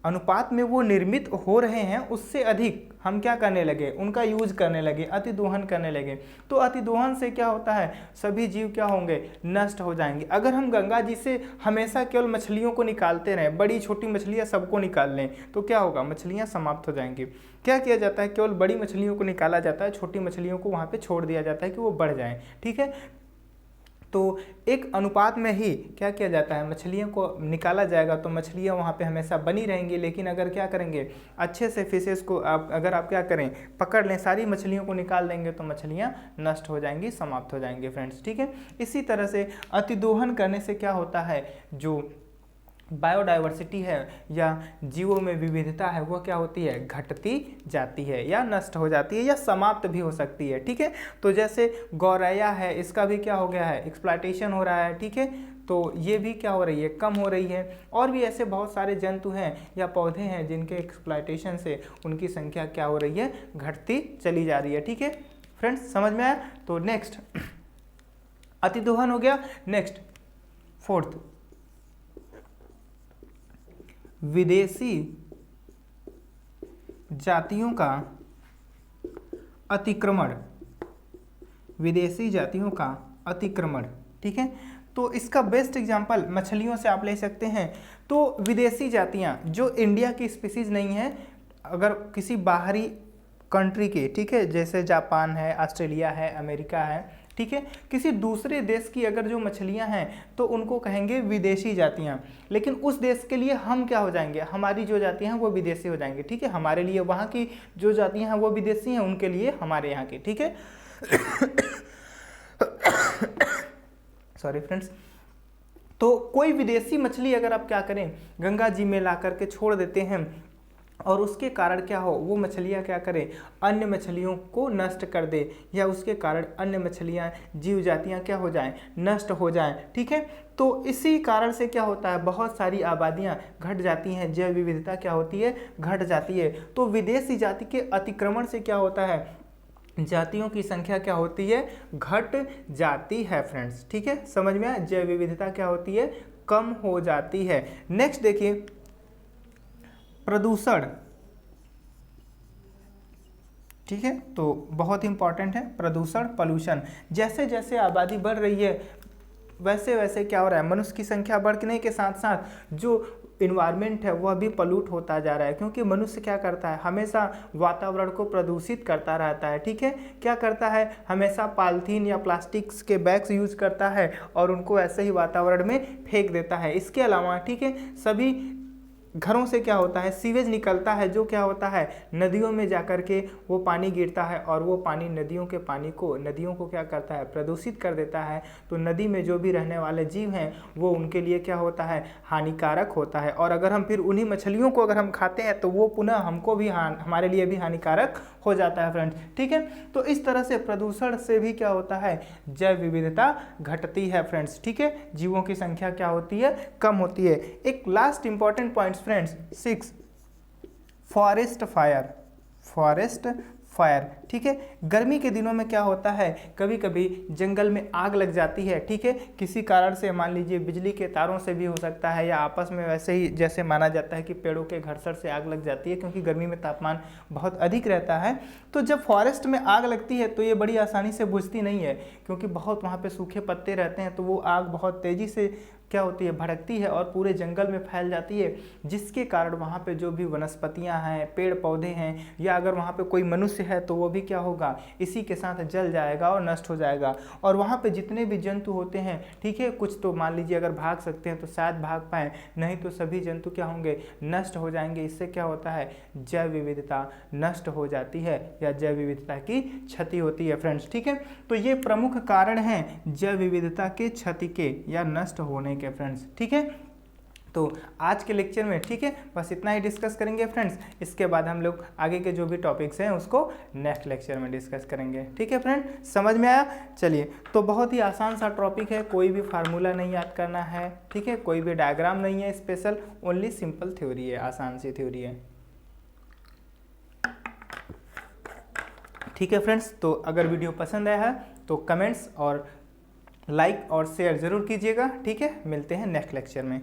अनुपात में वो निर्मित हो रहे हैं उससे अधिक हम क्या करने लगे, उनका यूज करने लगे, अतिदोहन करने लगे। तो अतिदोहन से क्या होता है, सभी जीव क्या होंगे, नष्ट हो जाएंगे। अगर हम गंगा जी से हमेशा केवल मछलियों को निकालते रहें, बड़ी छोटी मछलियां सबको निकाल लें, तो क्या होगा, मछलियां समाप्त हो जाएंगी। क्या किया जाता है, केवल बड़ी मछलियों को निकाला जाता है, छोटी मछलियों को वहाँ पर छोड़ दिया जाता है कि वो बढ़ जाएँ, ठीक है। तो एक अनुपात में ही क्या किया जाता है, मछलियों को निकाला जाएगा तो मछलियाँ वहाँ पे हमेशा बनी रहेंगी। लेकिन अगर क्या करेंगे, अच्छे से फिशेस को अगर आप क्या करें, पकड़ लें, सारी मछलियों को निकाल देंगे तो मछलियाँ नष्ट हो जाएंगी, समाप्त हो जाएंगी फ्रेंड्स, ठीक है। इसी तरह से अतिदोहन करने से क्या होता है, जो बायोडाइवर्सिटी है या जीवों में विविधता है वो क्या होती है, घटती जाती है या नष्ट हो जाती है या समाप्त भी हो सकती है, ठीक है। तो जैसे गौरैया है, इसका भी क्या हो गया है, एक्सप्लॉयटेशन हो रहा है, ठीक है। तो ये भी क्या हो रही है, कम हो रही है। और भी ऐसे बहुत सारे जंतु हैं या पौधे हैं जिनके एक्सप्लॉयटेशन से उनकी संख्या क्या हो रही है, घटती चली जा रही है, ठीक है फ्रेंड्स, समझ में आया। तो नेक्स्ट अतिदोहन हो गया। नेक्स्ट फोर्थ, विदेशी जातियों का अतिक्रमण, विदेशी जातियों का अतिक्रमण, ठीक है। तो इसका बेस्ट एग्जांपल मछलियों से आप ले सकते हैं। तो विदेशी जातियां जो इंडिया की स्पीसीज नहीं है, अगर किसी बाहरी कंट्री के, ठीक है, जैसे जापान है, ऑस्ट्रेलिया है, अमेरिका है, ठीक है, किसी दूसरे देश की अगर जो मछलियां हैं तो उनको कहेंगे विदेशी जातियां। लेकिन उस देश के लिए हम क्या हो जाएंगे, हमारी जो जातियां हैं वो विदेशी हो जाएंगे, ठीक है। हमारे लिए वहाँ की जो जातियां हैं वो विदेशी हैं, उनके लिए हमारे यहाँ की, ठीक है। Sorry friends. तो कोई विदेशी मछली अगर आप क्या करें, गंगा जी में ला करके छोड़ देते हैं और उसके कारण क्या हो, वो मछलियाँ क्या करें, अन्य मछलियों को नष्ट कर दे, या उसके कारण अन्य मछलियाँ, जीव जातियाँ क्या हो जाएं, नष्ट हो जाएं, ठीक है। तो इसी कारण से क्या होता है, बहुत सारी आबादियाँ घट जाती हैं, जैव विविधता क्या होती है, घट जाती है। तो विदेशी जाति के अतिक्रमण से क्या होता है, जातियों की संख्या क्या होती है, घट जाती है फ्रेंड्स, ठीक है, समझ में आया। जैव विविधता क्या होती है, कम हो जाती है। नेक्स्ट देखिए, प्रदूषण, ठीक है, तो बहुत इंपॉर्टेंट है प्रदूषण, पॉल्यूशन। जैसे जैसे आबादी बढ़ रही है वैसे वैसे क्या हो रहा है, मनुष्य की संख्या बढ़ने के साथ साथ जो इन्वायरमेंट है वह भी पॉल्यूट होता जा रहा है, क्योंकि मनुष्य क्या करता है, हमेशा वातावरण को प्रदूषित करता रहता है। ठीक है, क्या करता है, हमेशा पॉलीथीन या प्लास्टिक्स के बैग्स यूज करता है और उनको ऐसे ही वातावरण में फेंक देता है। इसके अलावा ठीक है, सभी घरों से क्या होता है, सीवेज निकलता है, जो क्या होता है, नदियों में जाकर के वो पानी गिरता है और वो पानी नदियों के पानी को, नदियों को क्या करता है, प्रदूषित कर देता है। तो नदी में जो भी रहने वाले जीव हैं वो उनके लिए क्या होता है, हानिकारक होता है। और अगर हम फिर उन्हीं मछलियों को अगर हम खाते हैं तो वो पुनः हमको भी हमारे लिए भी हानिकारक हो जाता है फ्रेंड्स। ठीक है, तो इस तरह से प्रदूषण से भी क्या होता है, जैव विविधता घटती है फ्रेंड्स। ठीक है, जीवों की संख्या क्या होती है, कम होती है। एक last important points friends 6, forest fire. Forest fire, ठीक है, गर्मी के दिनों में क्या होता है, कभी कभी जंगल में आग लग जाती है। ठीक है, किसी कारण से, मान लीजिए बिजली के तारों से भी हो सकता है, या आपस में वैसे ही जैसे माना जाता है कि पेड़ों के घर्षण से आग लग जाती है, क्योंकि गर्मी में तापमान बहुत अधिक रहता है। तो जब फॉरेस्ट में आग लगती है तो ये बड़ी आसानी से बुझती नहीं है, क्योंकि बहुत वहाँ पे सूखे पत्ते रहते हैं, तो वो आग बहुत तेज़ी से क्या होती है, भड़कती है और पूरे जंगल में फैल जाती है, जिसके कारण वहाँ पे जो भी वनस्पतियाँ हैं, पेड़ पौधे हैं, या अगर वहाँ पे कोई मनुष्य है तो वो भी क्या होगा, इसी के साथ जल जाएगा और नष्ट हो जाएगा। और वहाँ पे जितने भी जंतु होते हैं, ठीक है, कुछ तो मान लीजिए अगर भाग सकते हैं तो शायद भाग पाएँ, नहीं तो सभी जंतु क्या होंगे, नष्ट हो जाएंगे। इससे क्या होता है, जैव विविधता नष्ट हो जाती है या जैव विविधता की क्षति होती है फ्रेंड्स। ठीक है, तो ये प्रमुख कारण हैं जैव विविधता के क्षति के या नष्ट होने के फ्रेंड्स। ठीक है, तो आज के लेक्चर में ठीक है बस इतना ही डिस्कस करेंगे फ्रेंड्स। इसके बाद हम लोग आगे के जो भी टॉपिक्स हैं उसको नेक्स्ट लेक्चर में डिस्कस करेंगे। ठीक है फ्रेंड, समझ में आया? चलिए, तो बहुत ही आसान सा टॉपिक है, कोई भी फार्मूला नहीं याद करना है। ठीक है, कोई भी डायग्राम नहीं है स्पेशल, ओनली सिंपल थ्योरी है, आसान सी थ्योरी है। ठीक है फ्रेंड्स, तो अगर वीडियो पसंद आया है तो कमेंट्स और लाइक और शेयर ज़रूर कीजिएगा। ठीक है, मिलते हैं नेक्स्ट लेक्चर में।